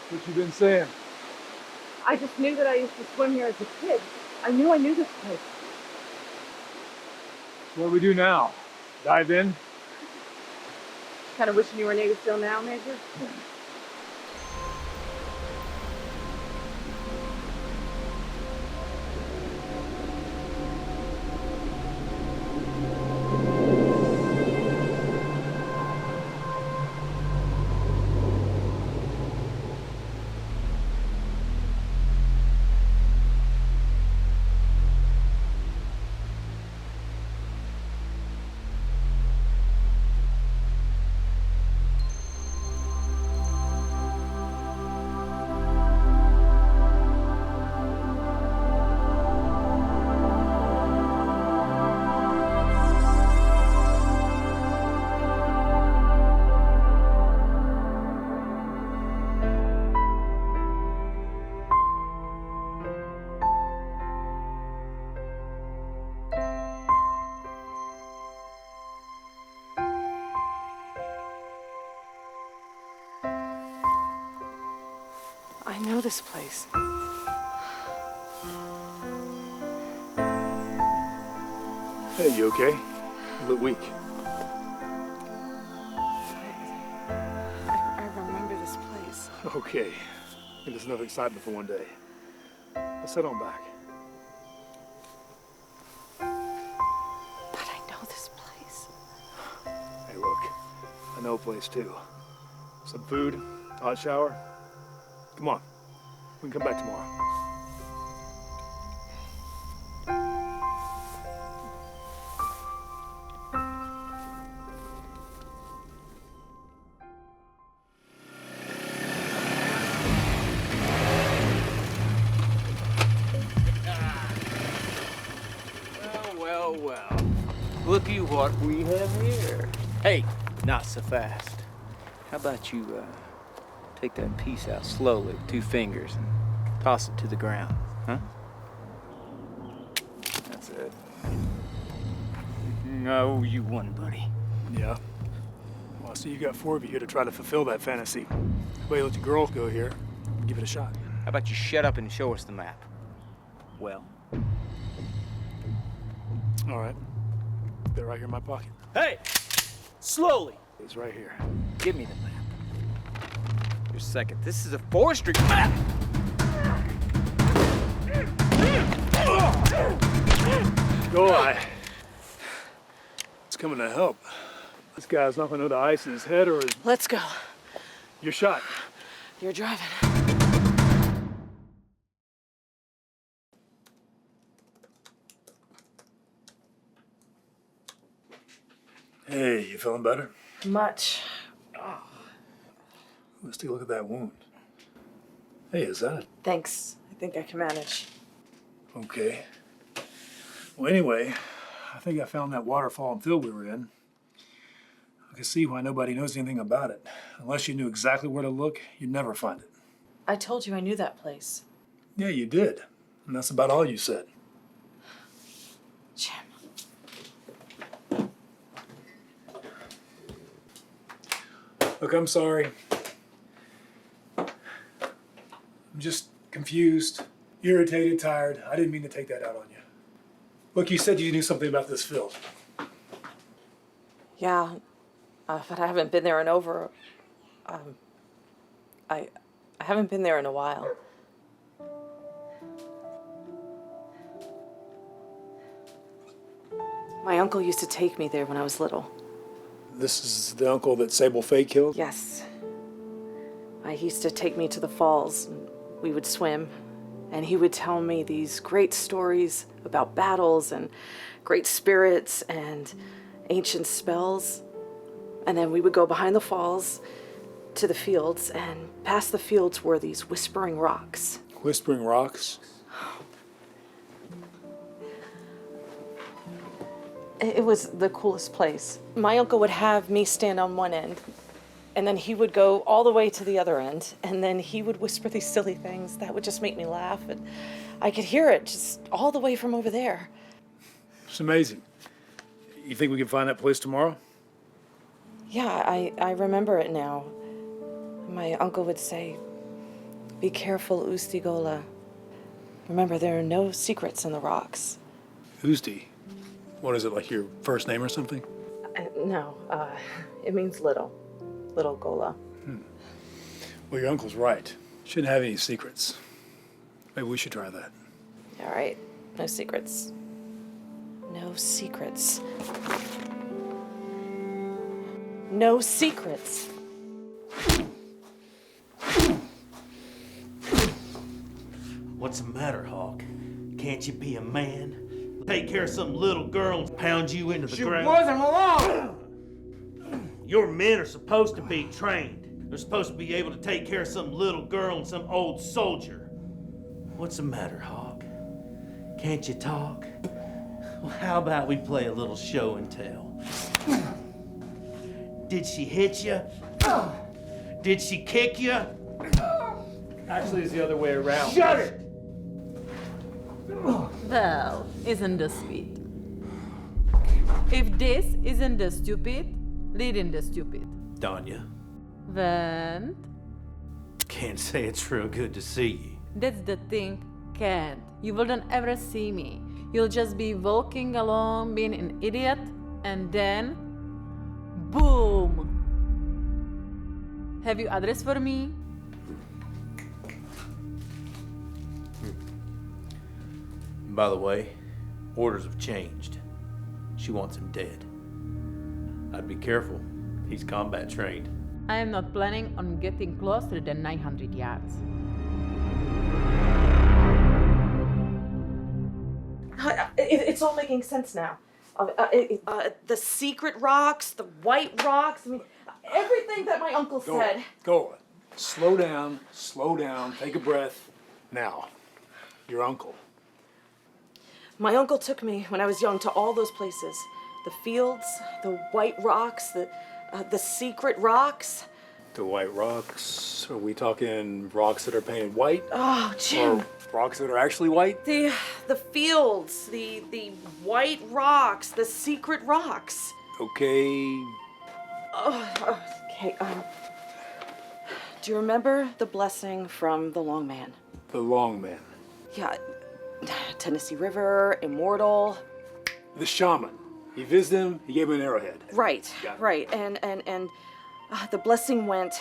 What you been saying? I just knew that I used to swim here as a kid. I knew this place. What do we do now? Dive in? Kind of wishing you were native still now, Major. I know this place. Hey, you okay? A little weak. I remember this place. Okay. And there's enough excitement for one day. Let's head on back. But I know this place. Hey, look. I know a place too. Some food, hot shower. Come on. We can come back tomorrow. Well. Looky what we have here. Hey, not so fast. How about you take that piece out slowly with 2 fingers and toss it to the ground, huh? That's it. No, you won, buddy. Yeah. Well, I see you got 4 of you here to try to fulfill that fantasy. How about you let your girls go here and give it a shot? How about you shut up and show us the map? Well. All right. They're right here in my pocket. Hey! Slowly! It's right here. Give me the map. Just a second. This is a forestry map! Go on. It's coming to help. This guy's not gonna know the ice in his head or his... Let's go. You're shot. You're driving. Hey, you feeling better? Much. Let's take a look at that wound. Hey, is that it? Thanks. I think I can manage. Okay. Well, anyway, I think I found that waterfall and field we were in. I can see why nobody knows anything about it. Unless you knew exactly where to look, you'd never find it. I told you I knew that place. Yeah, you did. And that's about all you said. Jim. Look, I'm sorry. I'm just confused, irritated, tired. I didn't mean to take that out on you. Look, you said you knew something about this field. Yeah, but I haven't been there in over. I haven't been there in a while. My uncle used to take me there when I was little. This is the uncle that Sable Faye killed? Yes. He used to take me to the falls, and we would swim, and he would tell me these great stories about battles and great spirits and ancient spells. And then we would go behind the falls to the fields, and past the fields were these whispering rocks. Whispering rocks? It was the coolest place. My uncle would have me stand on one end, and then he would go all the way to the other end, and then he would whisper these silly things that would just make me laugh, and I could hear it just all the way from over there. It's amazing. You think we can find that place tomorrow? Yeah, I remember it now. My uncle would say, "Be careful, Ustigola. Remember, there are no secrets in the rocks." Usti? What is it, like your first name or something? No, it means little. Little Gola. Well, your uncle's right. Shouldn't have any secrets. Maybe we should try that. All right, no secrets. No secrets. No secrets. What's the matter, Hawk? Can't you be a man? Take care of some little girl and pound you into the ground? She wasn't alone! Your men are supposed to be trained. They're supposed to be able to take care of some little girl and some old soldier. What's the matter, Hawk? Can't you talk? Well, how about we play a little show and tell? Did she hit you? Did she kick you? Actually, it's the other way around. Shut it! Well, isn't this sweet? If this isn't the stupid, leading the stupid. Danya, Then can't say it's real good to see you. that's the thing, can't. You wouldn't ever see me. You'll just be walking along, being an idiot, and then boom. Have you address for me? By the way, orders have changed. She wants him dead. I'd be careful. He's combat trained. I am not planning on getting closer than 900 yards. It's all making sense now. The secret rocks, the white rocks, I mean, everything that my uncle said. Go on. Slow down, take a breath. Now, your uncle. My uncle took me when I was young to all those places. The fields, the white rocks, the secret rocks. The white rocks? Are we talking rocks that are painted white? Oh, Jim. Or rocks that are actually white? The fields, the white rocks, the secret rocks. Okay. Okay, do you remember the blessing from the Long Man? The Long Man. Yeah, Tennessee River, immortal. The shaman. He visited him, he gave him an arrowhead. Right, Got it. right. And the blessing went,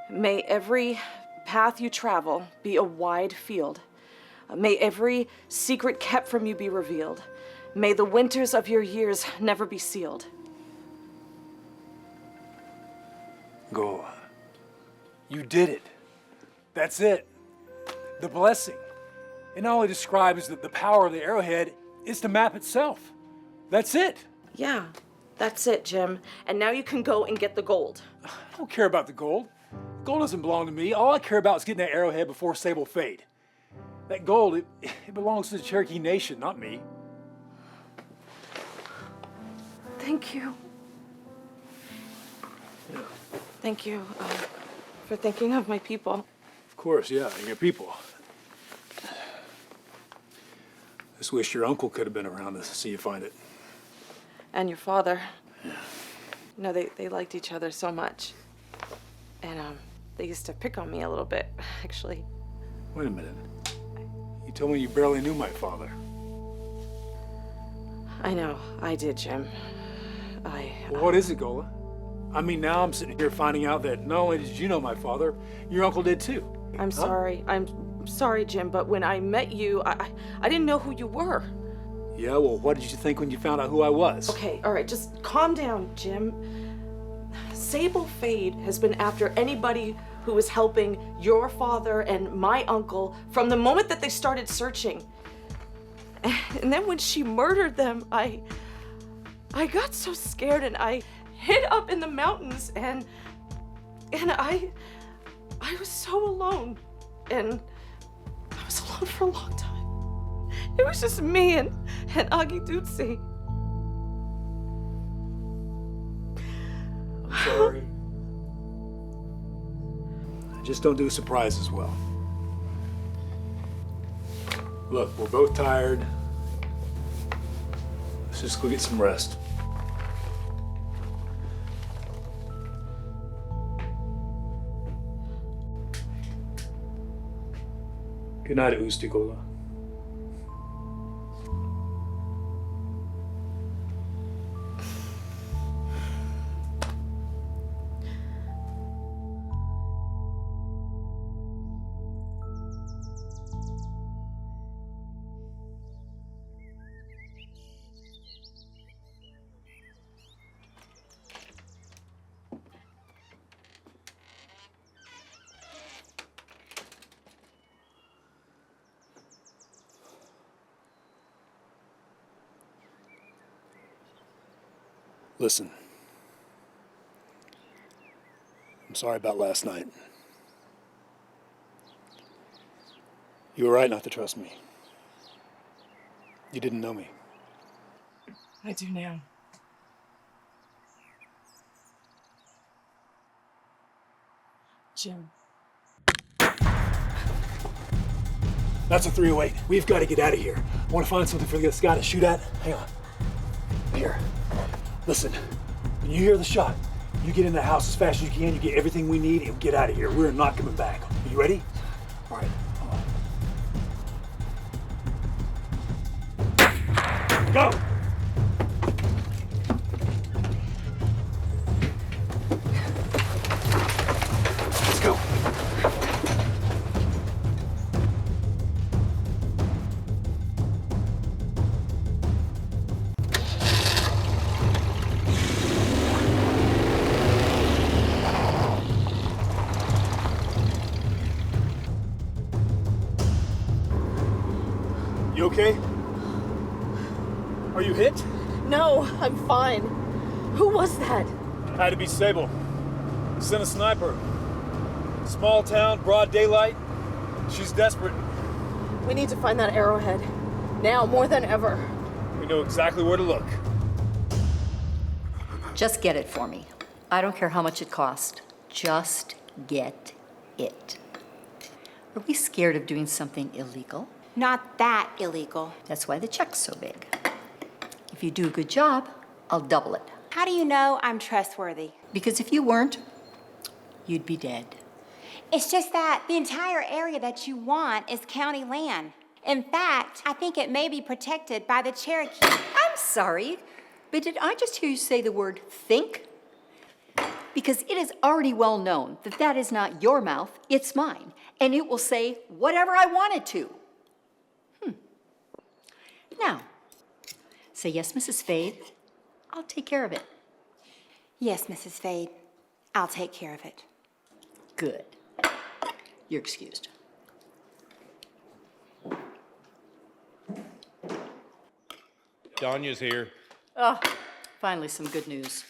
may every path you travel be a wide field. May every secret kept from you be revealed. May the winters of your years never be sealed. Go. You did it. That's it. The blessing. It not only describes the power of the arrowhead, it's the map itself. That's it. Yeah, that's it, Jim. And now you can go and get the gold. I don't care about the gold. Gold doesn't belong to me. All I care about is getting that arrowhead before sable fade. That gold, it belongs to the Cherokee Nation, not me. Thank you. Yeah. Thank you for thinking of my people. Of course, yeah, and your people. Just wish your uncle could have been around to see you find it. And your father. Yeah. You know, they liked each other so much. And they used to pick on me a little bit, actually. Wait a minute. You told me you barely knew my father. I know, I did, Jim. Well, what is it, Gola? I mean, now I'm sitting here finding out that not only did you know my father, your uncle did too. I'm sorry. I'm sorry, Jim, but when I met you, I didn't know who you were. Yeah, well, what did you think when you found out who I was? Okay, all right, just calm down, Jim. Sable Fade has been after anybody who was helping your father and my uncle from the moment that they started searching. And then when she murdered them, I got so scared and I hid up in the mountains and I was so alone. And I was alone for a long time. It was just me and Agi Dutsi. I'm sorry. I just don't do surprises well. Look, we're both tired. Let's just go get some rest. Good night, Ustigola. Listen, I'm sorry about last night. You were right not to trust me. You didn't know me. I do now. Jim. That's a 308. We've got to get out of here. I want to find something for this guy to shoot at. Hang on. Here. Listen, when you hear the shot, you get in the house as fast as you can, you get everything we need, and we get out of here. We're not coming back. Are you ready? All right. Go! Let's go. You okay? Are you hit? No, I'm fine. Who was that? Had to be Sable. Sent a sniper. Small town, broad daylight. She's desperate. We need to find that arrowhead. Now, more than ever. We know exactly where to look. Just get it for me. I don't care how much it costs. Just get it. Are we scared of doing something illegal? Not that illegal. That's why the check's so big. If you do a good job, I'll double it. How do you know I'm trustworthy? Because if you weren't, you'd be dead. It's just that the entire area that you want is county land. In fact, I think it may be protected by the Cherokee. I'm I'm sorry, but did I just hear you say the word think? Because it is already well known that that is not your mouth, it's mine, and it will say whatever I want it to. Now, say yes, Mrs. Fade. I'll take care of it. Yes, Mrs. Fade. I'll take care of it. Good. You're excused. Donya's here. Oh, finally some good news.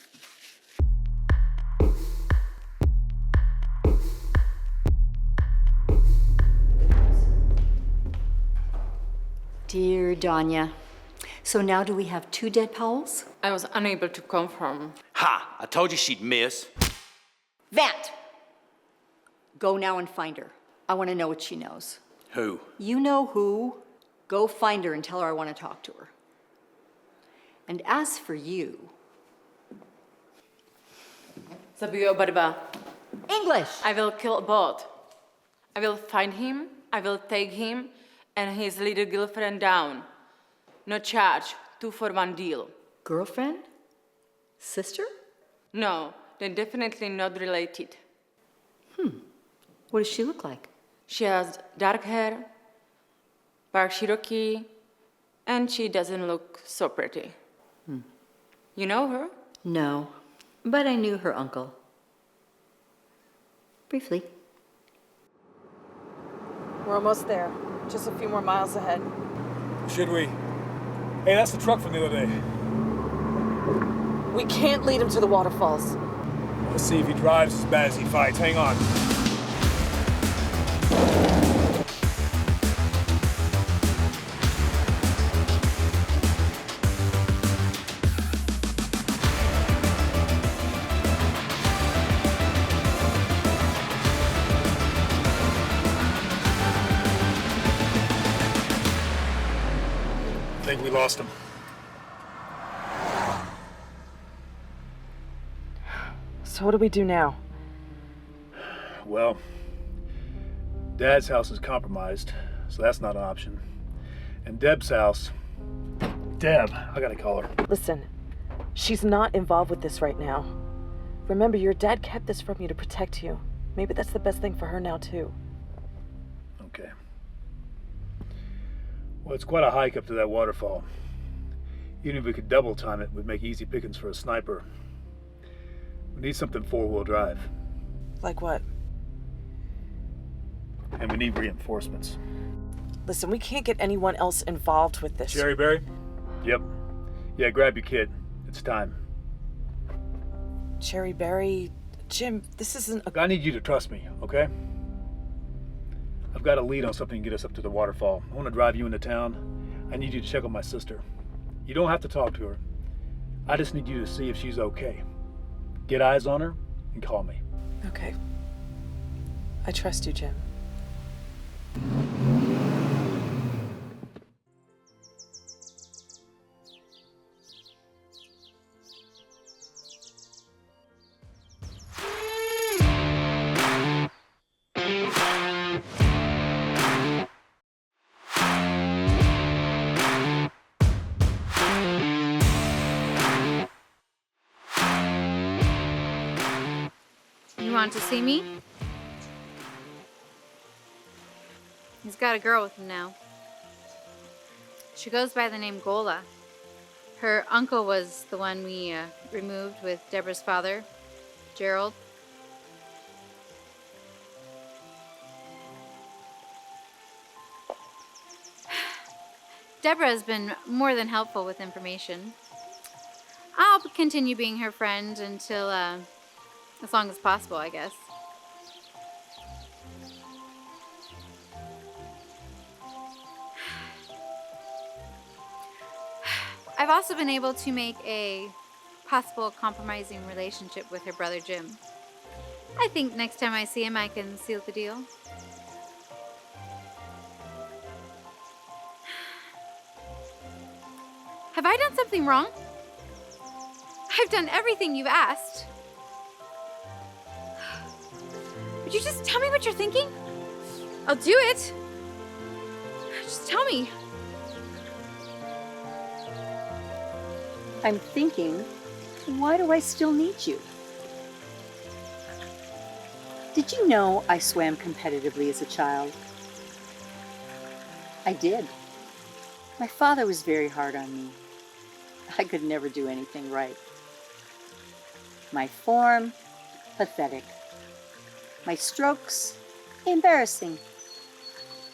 Dear Donya, so now do we have 2 dead Powells? I was unable to confirm. Ha! I told you she'd miss. That! Go now and find her. I want to know what she knows. Who? You know who. Go find her and tell her I want to talk to her. And as for you... Zabiję obydwa. English! I will kill both. I will find him, I will take him and his little girlfriend down. No charge, 2 for 1 deal. Girlfriend? Sister? No, they're definitely not related. What does she look like? She has dark hair, dark Cherokee, and she doesn't look so pretty. You know her? No, but I knew her uncle. Briefly. We're almost there. Just a few more miles ahead. Should we? Hey, that's the truck from the other day. We can't lead him to the waterfalls. Let's see if he drives as bad as he fights. Hang on. I think we lost him. So what do we do now? Well, Dad's house is compromised, so that's not an option. And Deb's house... Deb, I gotta call her. Listen, she's not involved with this right now. Remember, your dad kept this from you to protect you. Maybe that's the best thing for her now, too. Okay. Well, it's quite a hike up to that waterfall. Even if we could double time it, we'd make easy pickings for a sniper. We need something 4-wheel drive. Like what? And we need reinforcements. Listen, we can't get anyone else involved with this. Cherry Berry? Yep. Yeah, grab your kid. It's time. Cherry Berry? Jim, this isn't a... I need you to trust me, okay? I've got a lead on something to get us up to the waterfall. I want to drive you into town. I need you to check on my sister. You don't have to talk to her. I just need you to see if she's okay. Get eyes on her and call me. Okay. I trust you, Jim. You want to see me? He's got a girl with him now. She goes by the name Gola. Her uncle was the one we removed with Deborah's father, Gerald. Deborah has been more than helpful with information. I'll continue being her friend until, as long as possible, I guess. I've also been able to make a possible compromising relationship with her brother Jim. I think next time I see him, I can seal the deal. Have I done something wrong? I've done everything you've asked. Would you just tell me what you're thinking? I'll do it. Just tell me. I'm thinking, why do I still need you? Did you know I swam competitively as a child? I did. My father was very hard on me. I could never do anything right. My form, pathetic. My strokes, embarrassing.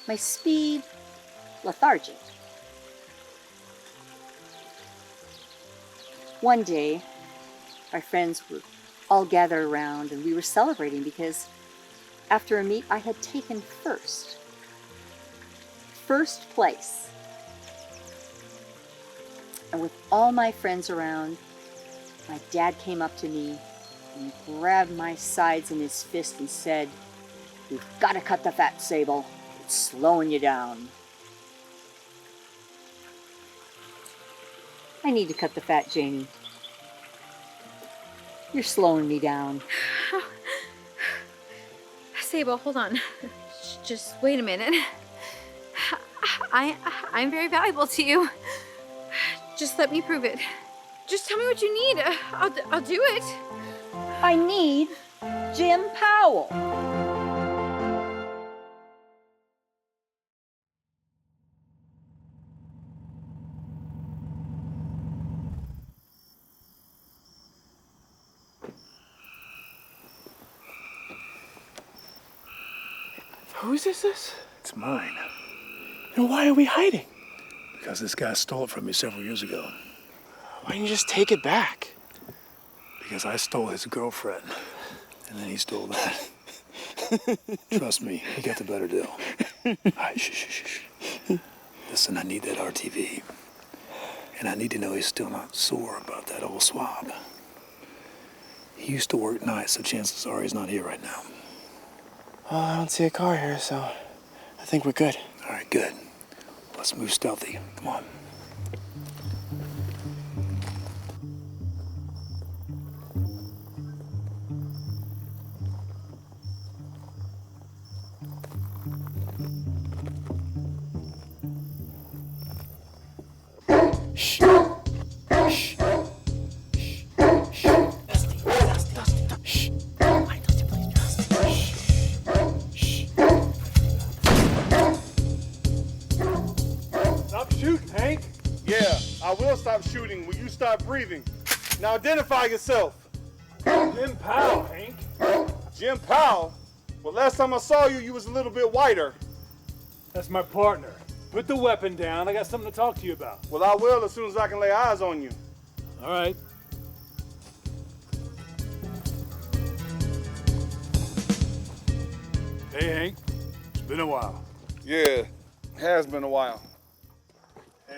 My speed, lethargic. One day, our friends would all gather around and we were celebrating because after a meet I had taken first place. And with all my friends around, my dad came up to me and grabbed my sides in his fist and said, "You've got to cut the fat, Sable. It's slowing you down." I need to cut the fat, Janie. You're slowing me down. Sable, hold on. Just wait a minute. I'm very valuable to you. Just let me prove it. Just tell me what you need. I'll do it. I need Jim Powell. Whose is this? It's mine. And why are we hiding? Because this guy stole it from me several years ago. Why didn't you just take it back? Because I stole his girlfriend. And then he stole that. Trust me, he got the better deal. All right, shh. Listen, I need that RTV. And I need to know he's still not sore about that old swab. He used to work nights, so chances are he's not here right now. Well, I don't see a car here, so I think we're good. All right, good. Let's move stealthy. Come on. Shh. Shh. I will stop shooting when you stop breathing. Now identify yourself. Jim Powell, Hank. Jim Powell? Well, last time I saw you, you was a little bit whiter. That's my partner. Put the weapon down. I got something to talk to you about. Well, I will as soon as I can lay eyes on you. All right. Hey, Hank. It's been a while. Yeah, has been a while.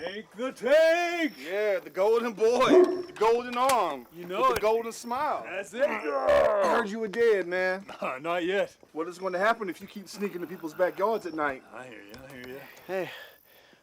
Hank the Tank! Yeah, the golden boy, the golden arm, you know with the golden smile. That's it. I heard you were dead, man. Not yet. What is going to happen if you keep sneaking to people's backyards at night? I hear you. Hey,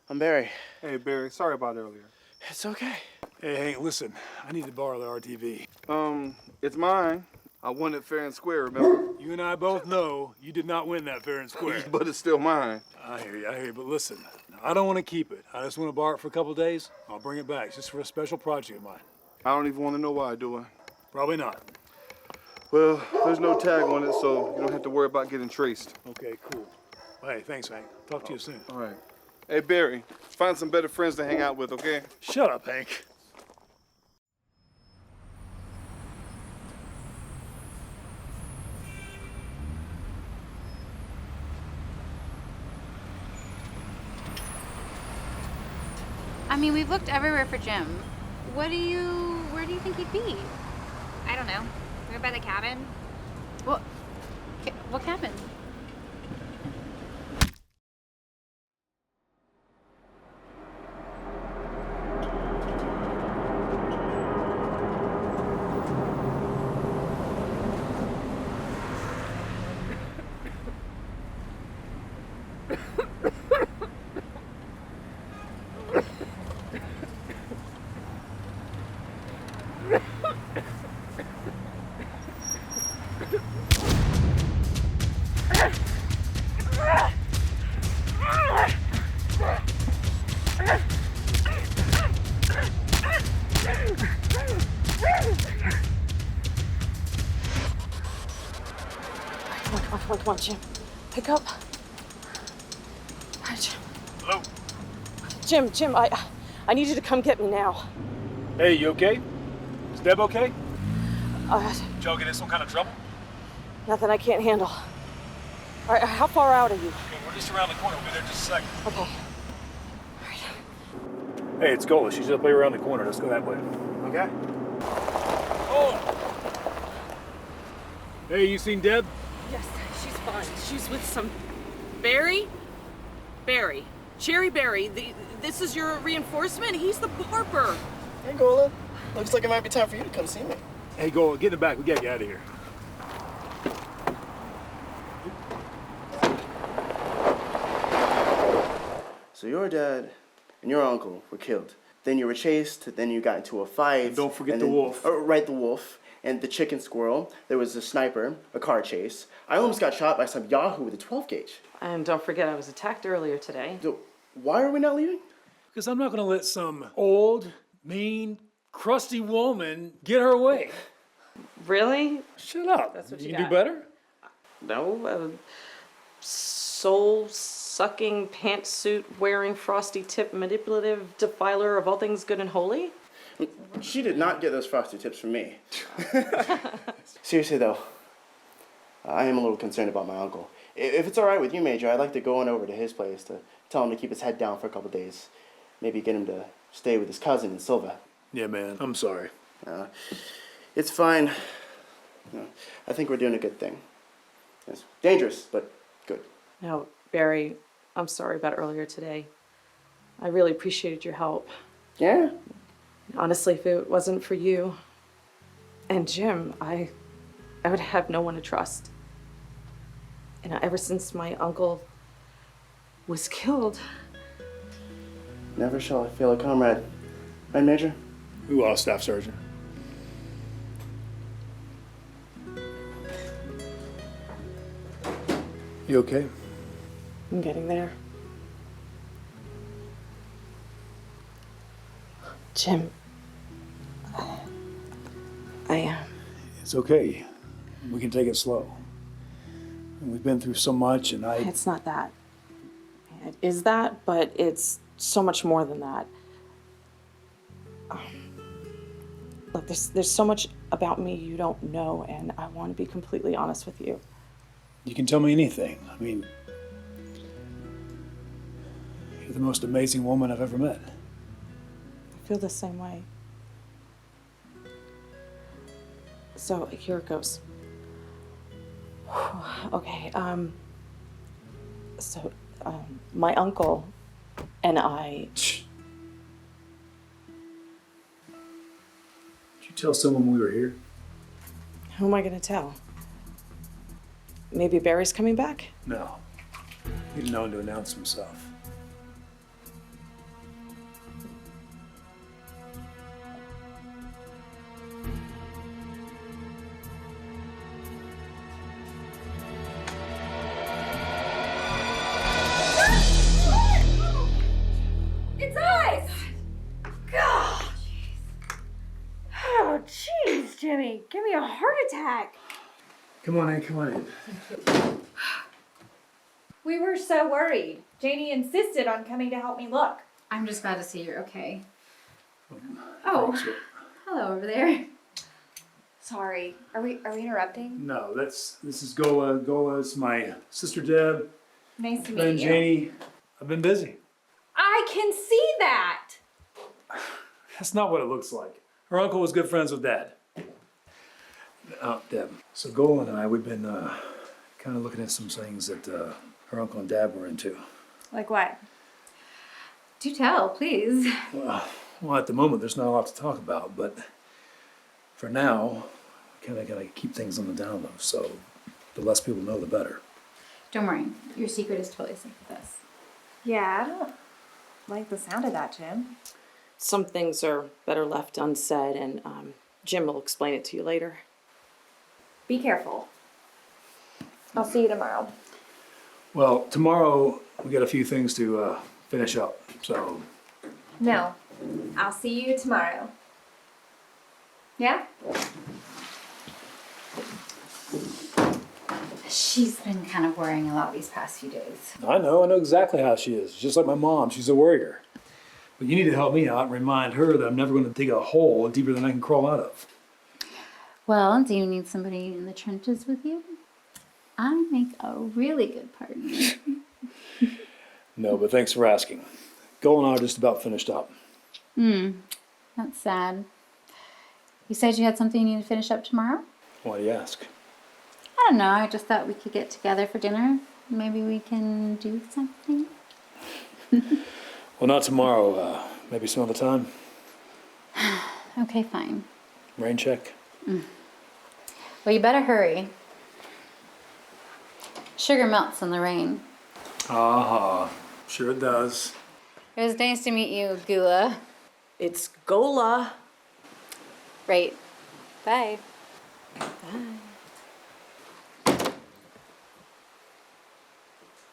I'm Barry. Hey, Barry, sorry about earlier. It's okay. Hey, Hank, listen. I need to borrow the RTV. It's mine. I won it fair and square, remember? You and I both know you did not win that fair and square. But it's still mine. I hear you. But listen, I don't want to keep it. I just want to borrow it for a couple of days. I'll bring it back. It's just for a special project of mine. I don't even want to know why, do I? Probably not. Well, there's no tag on it, so you don't have to worry about getting traced. Okay, cool. Hey, thanks, Hank. Talk to you soon. All right. Hey, Barry, find some better friends to hang out with, okay? Shut up, Hank. I mean, we've looked everywhere for Jim. Where do you think he'd be? I don't know. Right by the cabin? What cabin? Come on, Jim. Pick up. All right, Jim. Hello? Jim, I need you to come get me now. Hey, you okay? Is Deb okay? Did y'all get in some kind of trouble? Nothing I can't handle. All right, how far out are you? Okay, we're just around the corner. We'll be there in just a second. Okay. Hey, it's Gola. She's up here around the corner. Let's go that way. Okay. Oh! Hey, you seen Deb? Yes, she's fine. She's with some Barry. Cherry Barry. This is your reinforcement? He's the barber. Hey, Gola. Looks like it might be time for you to come see me. Hey, Gola, get in the back. We gotta get out of here. So your dad and your uncle were killed. Then you were chased. Then you got into a fight. And don't forget and the then, wolf. Right, the wolf. And the chicken squirrel. There was a sniper, a car chase. I almost got shot by some yahoo with a 12 gauge. And don't forget, I was attacked earlier today. So why are we not leaving? Because I'm not gonna let some old, mean, crusty woman get her way. Really? Shut up. That's what you you can got. do better? No, soul-sucking, pantsuit-wearing, frosty-tip, manipulative defiler of all things good and holy? She did not get those frosty tips from me. Seriously, though, I am a little concerned about my uncle. If it's all right with you, Major, I'd like to go on over to his place to tell him to keep his head down for a couple days. Maybe get him to stay with his cousin in Silva. Yeah, man. I'm sorry. It's fine. I think we're doing a good thing. It's dangerous, but good. No, Barry, I'm sorry about earlier today. I really appreciated your help. Yeah? Honestly, if it wasn't for you and Jim, I would have no one to trust. And ever since my uncle was killed, Never shall I fail a comrade. Right, Major? Who else, Staff Sergeant? You okay? I'm getting there. Jim, I am. It's okay. We can take it slow. We've been through so much, and It's not that. It is that, but it's so much more than that. Look, there's so much about me you don't know, and I want to be completely honest with you. You can tell me anything. I mean, you're the most amazing woman I've ever met. I feel the same way. So here it goes. Okay, my uncle and I. Did you tell someone we were here? Who am I gonna tell? Maybe Barry's coming back? No. He's known to announce himself. It's ice! God! Oh, jeez, Jimmy. Give me a heart attack. Come on in, come on in. We were so worried. Janie insisted on coming to help me look. I'm just glad to see you're okay. Oh, Thanks. hello over there. Sorry. Are we interrupting? No, this is Gola. Gola's my sister Deb. Nice to meet And you. Janie. I've been busy. I can see that. That's not what it looks like. Her uncle was good friends with Dad. Deb. So Gola and I, we've been kind of looking at some things that her uncle and Dad were into. Like what? Do tell, please. Well, at the moment, there's not a lot to talk about, but for now, kind of gotta keep things on the down low. So the less people know, the better. Don't worry, your secret is totally safe with us. Yeah, I don't like the sound of that, Jim. Some things are better left unsaid, and Jim will explain it to you later. Be careful. I'll see you tomorrow. Well, tomorrow we got a few things to finish up, so. No, I'll see you tomorrow. Yeah? She's been kind of worrying a lot these past few days. I know exactly how she is. Just like my mom, she's a worrier. But you need to help me out and remind her that I'm never going to dig a hole deeper than I can crawl out of. Well, do you need somebody in the trenches with you? I make a really good partner. No, but thanks for asking. Goal and I are just about finished up. That's sad. You said you had something you need to finish up tomorrow? Why do you ask? I don't know. I just thought we could get together for dinner. Maybe we can do something. Well, not tomorrow. Maybe some other time. Okay, fine. Rain check. Well, you better hurry. Sugar melts in the rain. Sure it does. It was nice to meet you, Gula. It's Gola. Right. Bye.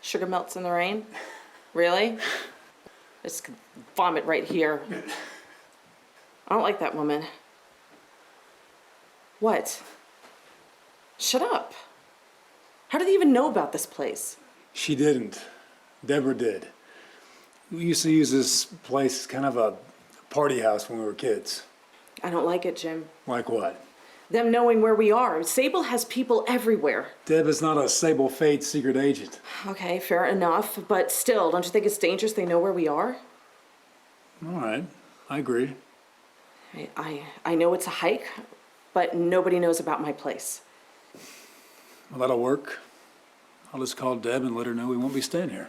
Sugar melts in the rain? Really? Just could vomit right here. I don't like that woman. What? Shut up. How did they even know about this place? She didn't. Deborah did. We used to use this place as kind of a party house when we were kids. I don't like it, Jim. Like what? Them knowing where we are. Sable has people everywhere. Deb is not a Sable Fate secret agent. Okay, fair enough. But still, don't you think it's dangerous they know where we are? All right, I agree. I know it's a hike, but nobody knows about my place. Well, that'll work. I'll just call Deb and let her know we won't be staying here.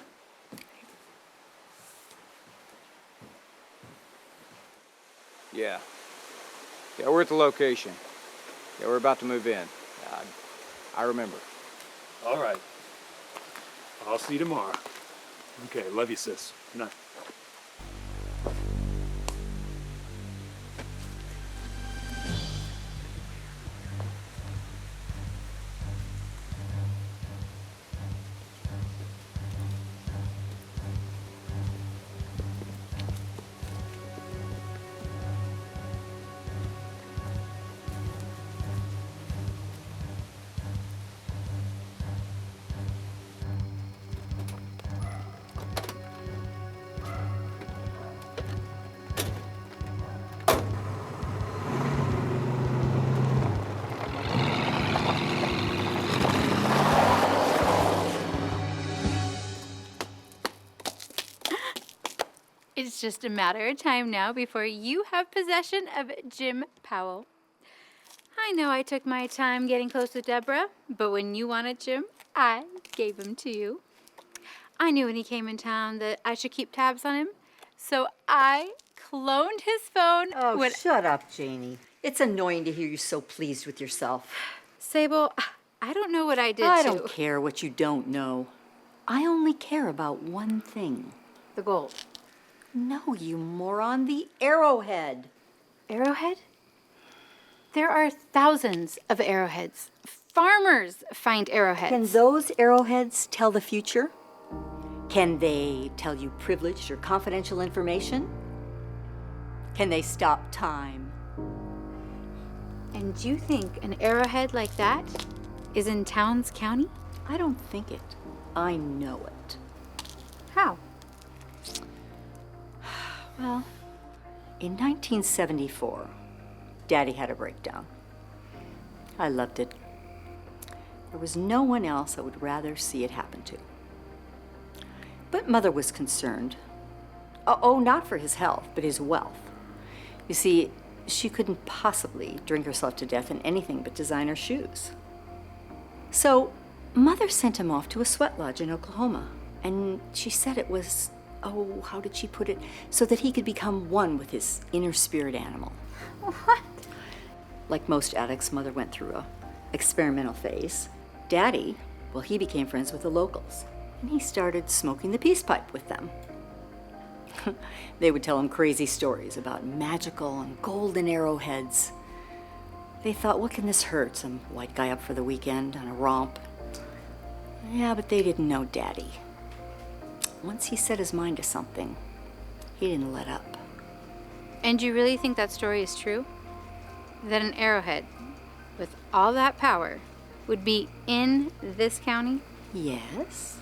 Yeah, we're at the location. Yeah, we're about to move in. I remember. All right. I'll see you tomorrow. Okay, love you, sis. Good night. It's just a matter of time now before you have possession of Jim Powell. I know I took my time getting close with Deborah, but when you wanted Jim, I gave him to you. I knew when he came in town that I should keep tabs on him, so I cloned his phone. Oh, shut up, Janie. It's annoying to hear you so pleased with yourself. Sable, I don't know what I did I don't care what you don't know. I only care about one thing. The gold. No, you moron, the arrowhead. Arrowhead? There are thousands of arrowheads. Farmers find arrowheads. Can those arrowheads tell the future? Can they tell you privileged or confidential information? Can they stop time? And you think an arrowhead like that is in Towns County? I don't think it. I know it. How? Well, in 1974, Daddy had a breakdown. I loved it. There was no one else I would rather see it happen to. But Mother was concerned. Oh, not for his health, but his wealth. You see, she couldn't possibly drink herself to death in anything but designer shoes. So, Mother sent him off to a sweat lodge in Oklahoma. And she said it was, how did she put it? So that he could become one with his inner spirit animal. What? Like most addicts, Mother went through a experimental phase. Daddy, well, he became friends with the locals. And he started smoking the peace pipe with them. They would tell him crazy stories about magical and golden arrowheads. They thought, what can this hurt? Some white guy up for the weekend on a romp. Yeah, but they didn't know Daddy. Once he set his mind to something, he didn't let up. And you really think that story is true? That an arrowhead, with all that power, would be in this county? Yes.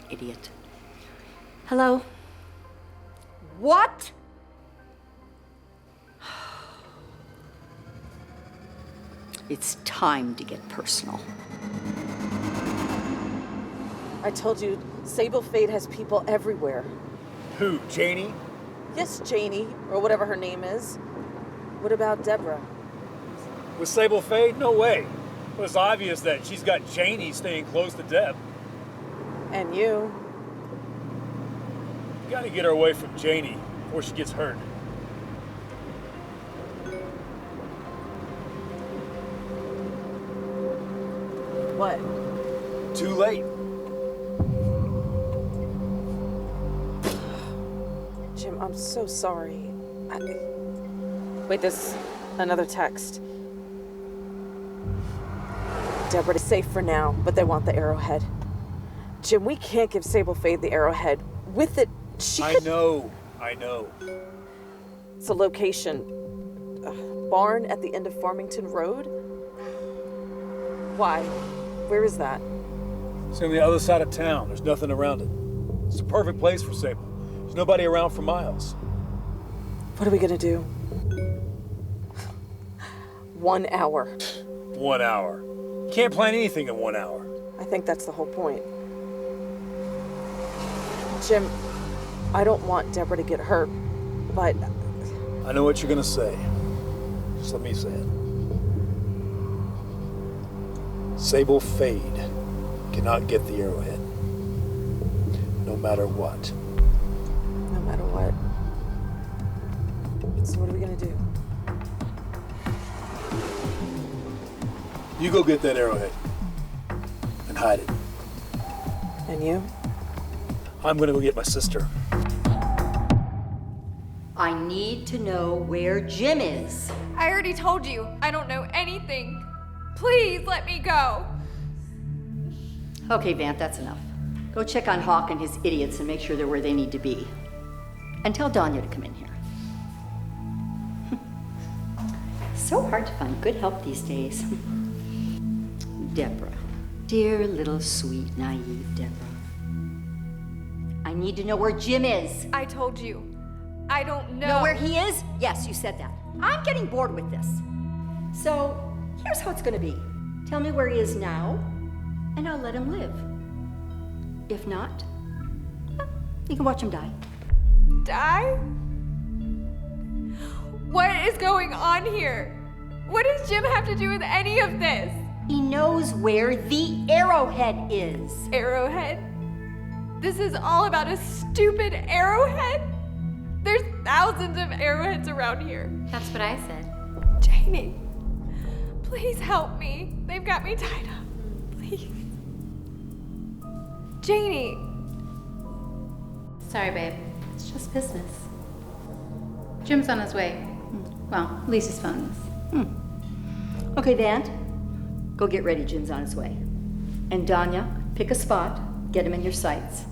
Idiot. Hello? What? It's time to get personal. I told you, Sable Fade has people everywhere. Who, Janie? Yes, Janie, or whatever her name is. What about Deborah? With Sable Fade? No way. It was obvious that she's got Janie staying close to Deb. And you? Gotta get her away from Janie before she gets hurt. What? Too late. Jim, I'm so sorry. Wait, there's another text. Deborah is safe for now, but they want the arrowhead. Jim, we can't give Sable Fade the arrowhead. With it, I know. It's a location. Barn at the end of Farmington Road? Why? Where is that? It's on the other side of town. There's nothing around it. It's the perfect place for Sable. There's nobody around for miles. What are we gonna do? 1 hour. 1 hour. You can't plan anything in 1 hour. I think that's the whole point. Jim, I don't want Deborah to get hurt, but... I know what you're gonna say. Just let me say it. Sable Fade cannot get the arrowhead. No matter what. No matter what. So what are we gonna do? You go get that arrowhead and hide it. And you? I'm gonna go get my sister. I need to know where Jim is. I already told you, I don't know anything. Please let me go. Okay, Vant, that's enough. Go check on Hawk and his idiots and make sure they're where they need to be. And tell Danya to come in here. So hard to find good help these days. Deborah. Dear little sweet, naive Deborah. I need to know where Jim is. I told you. I don't know. Know where he is? Yes, you said that. I'm getting bored with this. So, here's how it's gonna be. Tell me where he is now, and I'll let him live. If not, well, you can watch him die. Die? What is going on here? What does Jim have to do with any of this? He knows where the arrowhead is. Arrowhead? This is all about a stupid arrowhead? There's thousands of arrowheads around here. That's what I said. Janie, please help me. They've got me tied up. Please. Janie. Sorry, babe. It's just business. Jim's on his way. Well, at least his phone is. Okay, Vant, go get ready. Jim's on his way. And Danya, pick a spot, get him in your sights.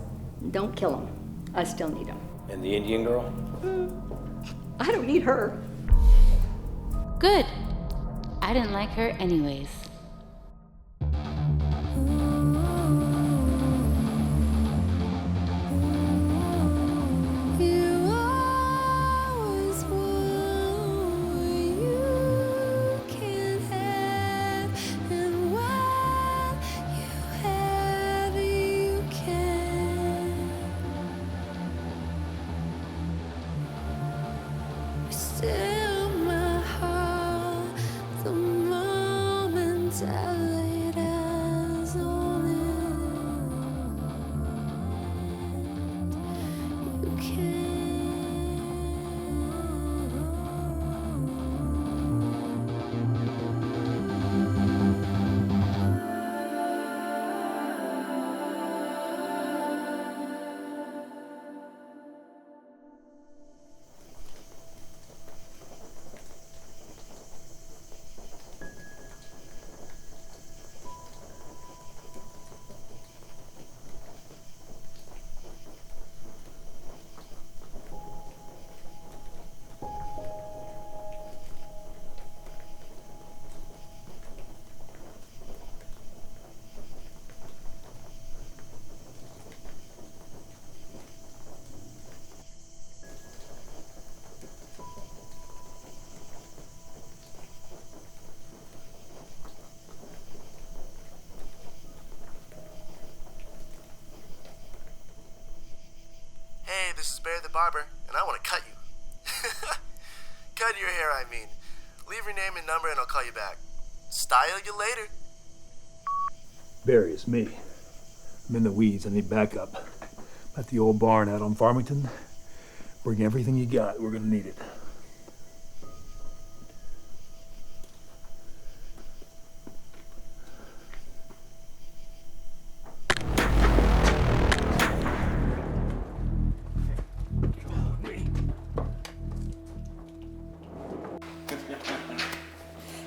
Don't kill him. I still need him. And the Indian girl? I don't need her. Good. I didn't like her anyways. Still my heart, the moment I laid eyes on it, you can't. barber, and I want to cut you. Cut your hair, I mean. Leave your name and number, and I'll call you back. Style you later. Barry, it's me. I'm in the weeds. I need backup. I'm at the old barn out on Farmington. Bring everything you got. We're gonna need it.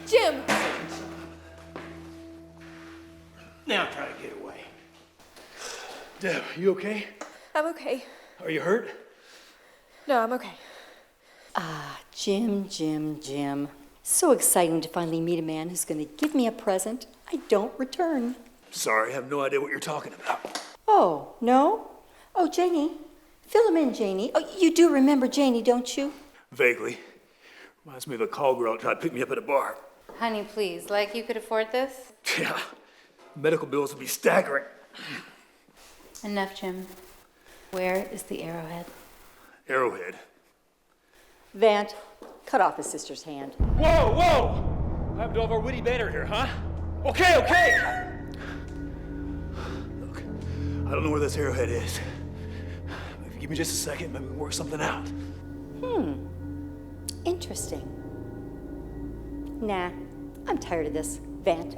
Jim! Now try to get away. Deb, you okay? I'm okay. Are you hurt? No, I'm okay. Ah, Jim. So exciting to finally meet a man who's going to give me a present I don't return. Sorry, I have no idea what you're talking about. Oh, no? Oh, Janie. Fill him in, Janie. Oh, you do remember Janie, don't you? Vaguely. Reminds me of a call girl that tried to pick me up at a bar. Honey, please, like you could afford this? Yeah. Medical bills would be staggering. Enough, Jim. Where is the arrowhead? Arrowhead. Vant, cut off his sister's hand. Whoa! I have to have our witty banter here, huh? Okay! Look, I don't know where this arrowhead is. Maybe give me just a second, maybe we can work something out. Interesting. Nah, I'm tired of this, Vant.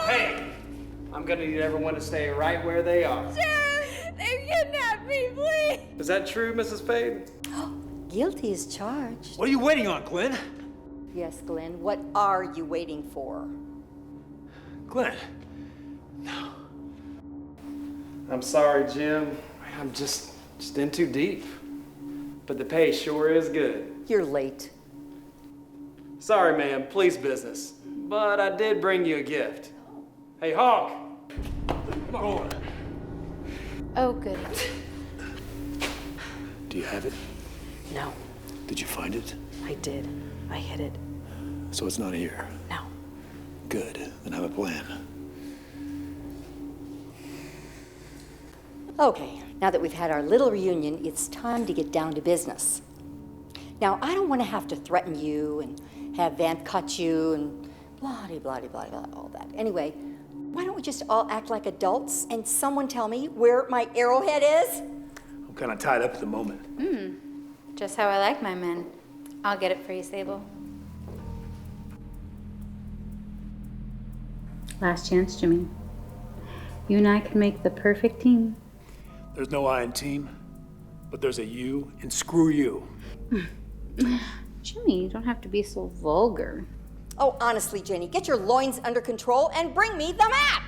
Hey! I'm gonna need everyone to stay right where they are. They kidnapped me, please! Is that true, Mrs. Fade? Guilty as charged. What are you waiting on, Glenn? Yes, Glenn, what are you waiting for? Glenn. I'm sorry, Jim. I'm just in too deep. But the pay sure is good. You're late. Sorry, ma'am, please business. But I did bring you a gift. Hey, Hawk! Come on. Oh, goody. Do you have it? No, Did you find it? I did. I hid it. So it's not here? No. Good. Then have a plan. Okay, now that we've had our little reunion, it's time to get down to business. Now, I don't want to have to threaten you and have Vant cut you and blah, all that. Anyway, why don't we just all act like adults and someone tell me where my arrowhead is? I'm kind of tied up at the moment. Just how I like my men. I'll get it for you, Sable. Last chance, Jimmy. You and I can make the perfect team. There's no I in team, but there's a you, and screw you. Jimmy, you don't have to be so vulgar. Oh, honestly, Jenny, get your loins under control and bring me the map!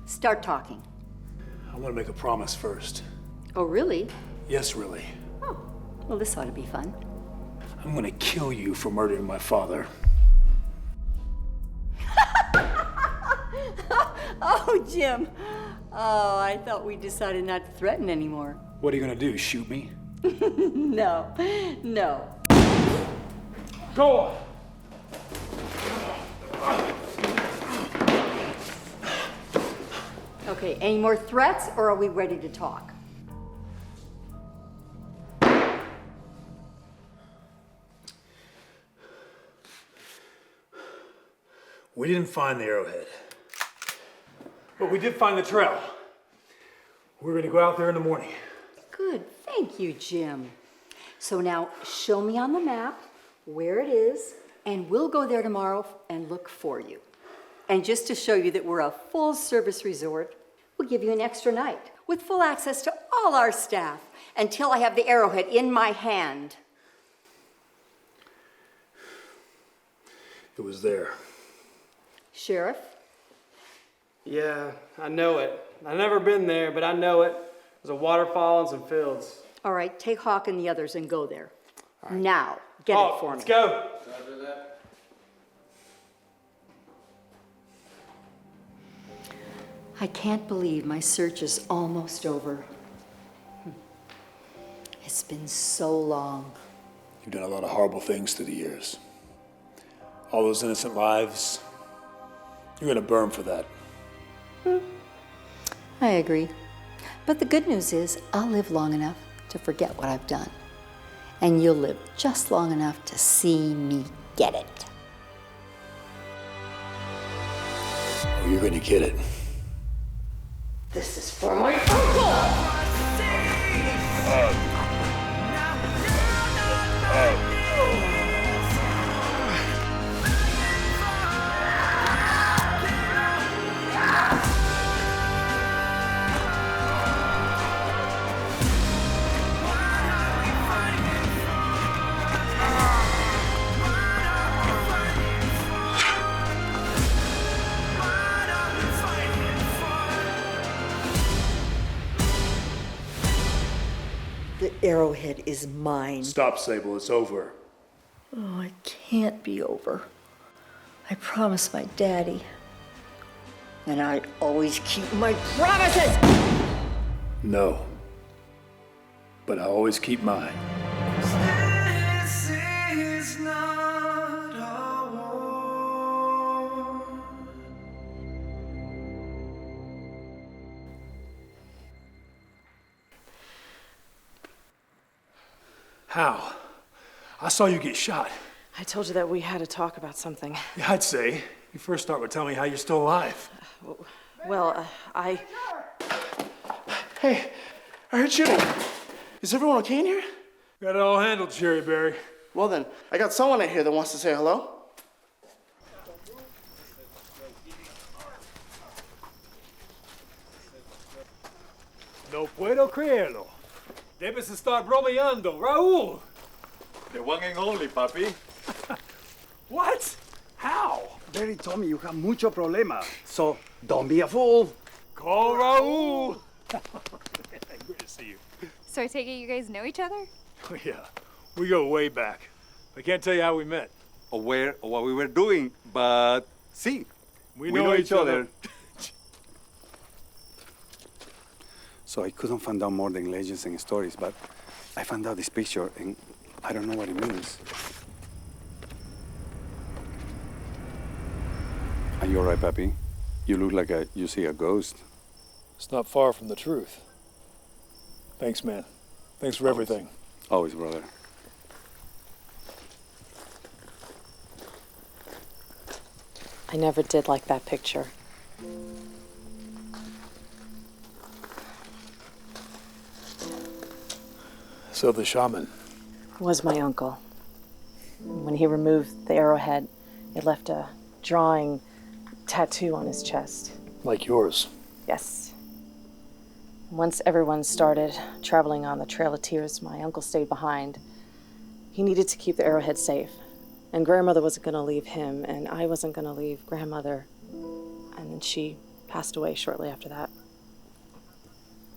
Start talking. I want to make a promise first. Oh, really? Yes, really. Oh, well, this ought to be fun. I'm going to kill you for murdering my father. Oh, Jim. Oh, I thought we decided not to threaten anymore. What are you going to do, shoot me? No. Go on! Okay, any more threats, or are we ready to talk? We didn't find the arrowhead, but we did find the trail. We're going to go out there in the morning. Good, thank you, Jim. So now, show me on the map where it is, and we'll go there tomorrow and look for you. And just to show you that we're a full-service resort, we'll give you an extra night with full access to all our staff until I have the arrowhead in my hand. It was there. Sheriff? Yeah, I know it. I've never been there, but I know it. There's a waterfall and some fields. All right, take Hawk and the others and go there. Right. Now, get Hawk, it for me. Let's go. I can't believe my search is almost over. It's been so long. You've done a lot of horrible things through the years. All those innocent lives, you're gonna burn for that. I agree. But the good news is I'll live long enough to forget what I've done. And you'll live just long enough to see me get it. Oh, you're gonna get it. This is for my uncle! The arrowhead is mine. Stop, Sable, it's over. Oh, it can't be over. I promised my daddy. And I always keep my promises! No. But I always keep mine. This is not a war. How? I saw you get shot. I told you that we had to talk about something. Yeah, I'd say. You first start with telling me how you're still alive. Well, Hey, I heard shooting. Is everyone okay in here? Got it all handled, Cherry Berry. Well then, I got someone in here that wants to say hello. No puedo creerlo. Debes estar bromeando, Raúl. The one and only, papi. What? How? Berry told me you have mucho problema, so don't be a fool. Call Raúl. Good to see you. So I take it you guys know each other? Oh, yeah, we go way back. I can't tell you how we met. Or where or what we were doing, but see, We know each other. So I couldn't find out more than legends and stories, but I found out this picture and I don't know what it means. Are you all right, papi? You look like you see a ghost. It's not far from the truth. Thanks, man. Thanks for everything. Always, brother. I never did like that picture. So the shaman. Was my uncle. When he removed the arrowhead, it left a drawing tattoo on his chest. Like yours. Yes. Once everyone started traveling on the Trail of Tears, my uncle stayed behind. He needed to keep the arrowhead safe. And grandmother wasn't going to leave him, and I wasn't going to leave grandmother. And then she passed away shortly after that.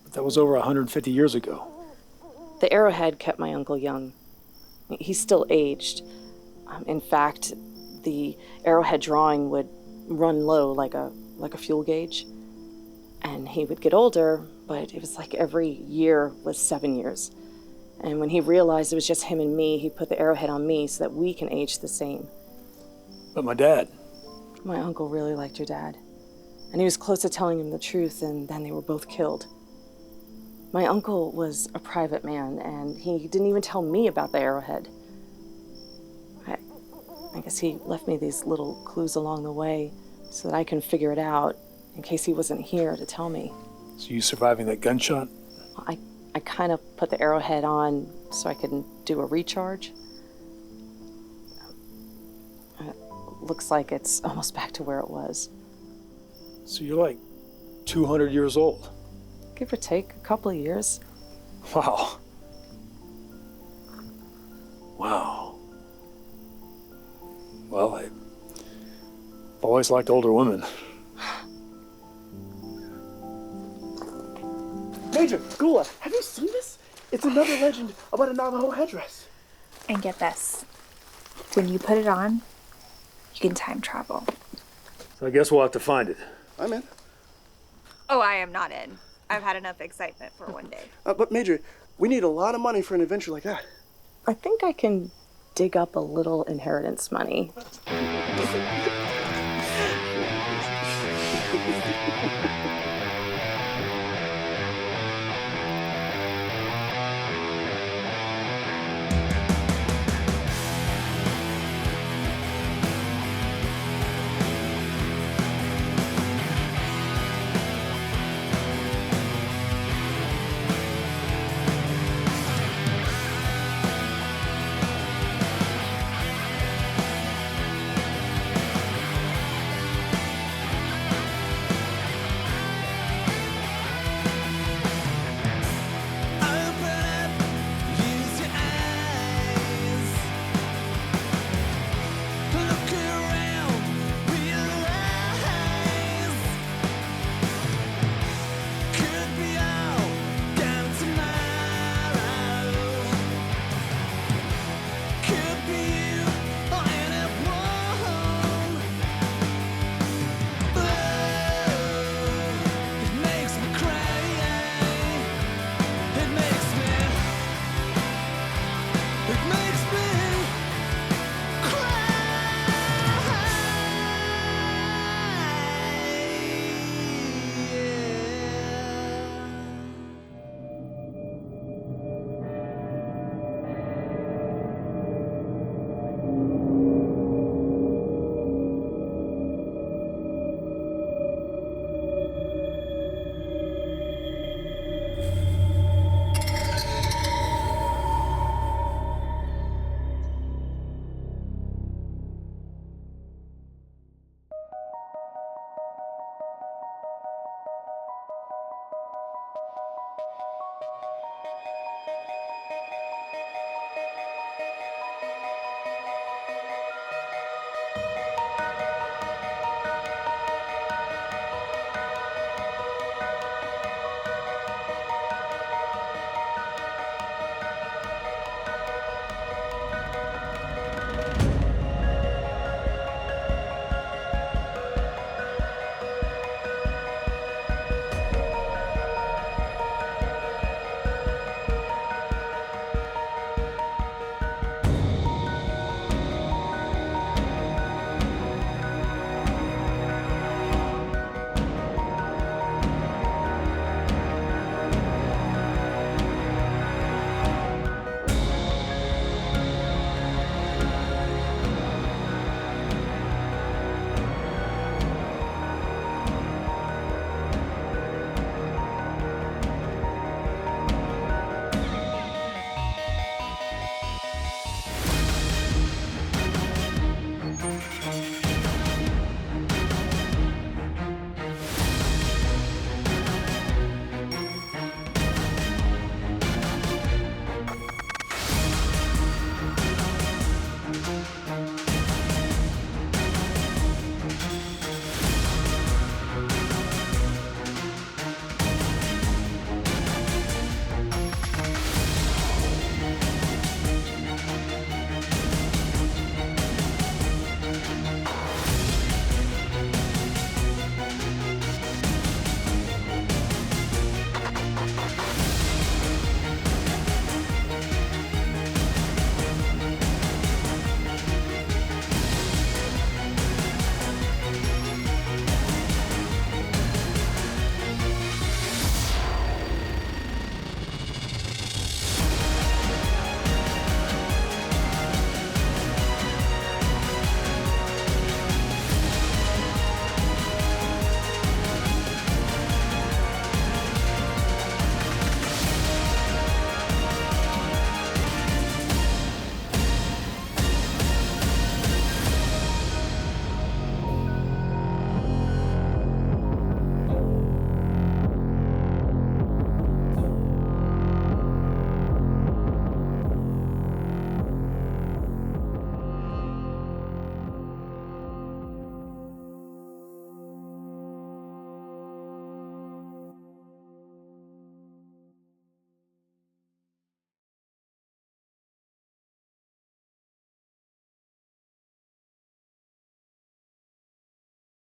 But that was over 150 years ago. The arrowhead kept my uncle young. He's still aged. In fact, the arrowhead drawing would run low like a fuel gauge. And he would get older, but it was like every year was 7 years. And when he realized it was just him and me, he put the arrowhead on me so that we can age the same. But my dad. My uncle really liked your dad. And he was close to telling him the truth, and then they were both killed. My uncle was a private man, and he didn't even tell me about the arrowhead. I guess he left me these little clues along the way so that I can figure it out in case he wasn't here to tell me. So you surviving that gunshot? I kind of put the arrowhead on so I could do a recharge. Looks like it's almost back to where it was. So you're like 200 years old. Give or take a couple of years. Wow. Wow. Well, I've always liked older women. Major, Gula, have you seen this? It's another legend about a Navajo headdress. And get this. When you put it on, you can time travel. So I guess we'll have to find it. I'm in. Oh, I am not in. I've had enough excitement for one day. But Major, we need a lot of money for an adventure like that. I think I can dig up a little inheritance money. It makes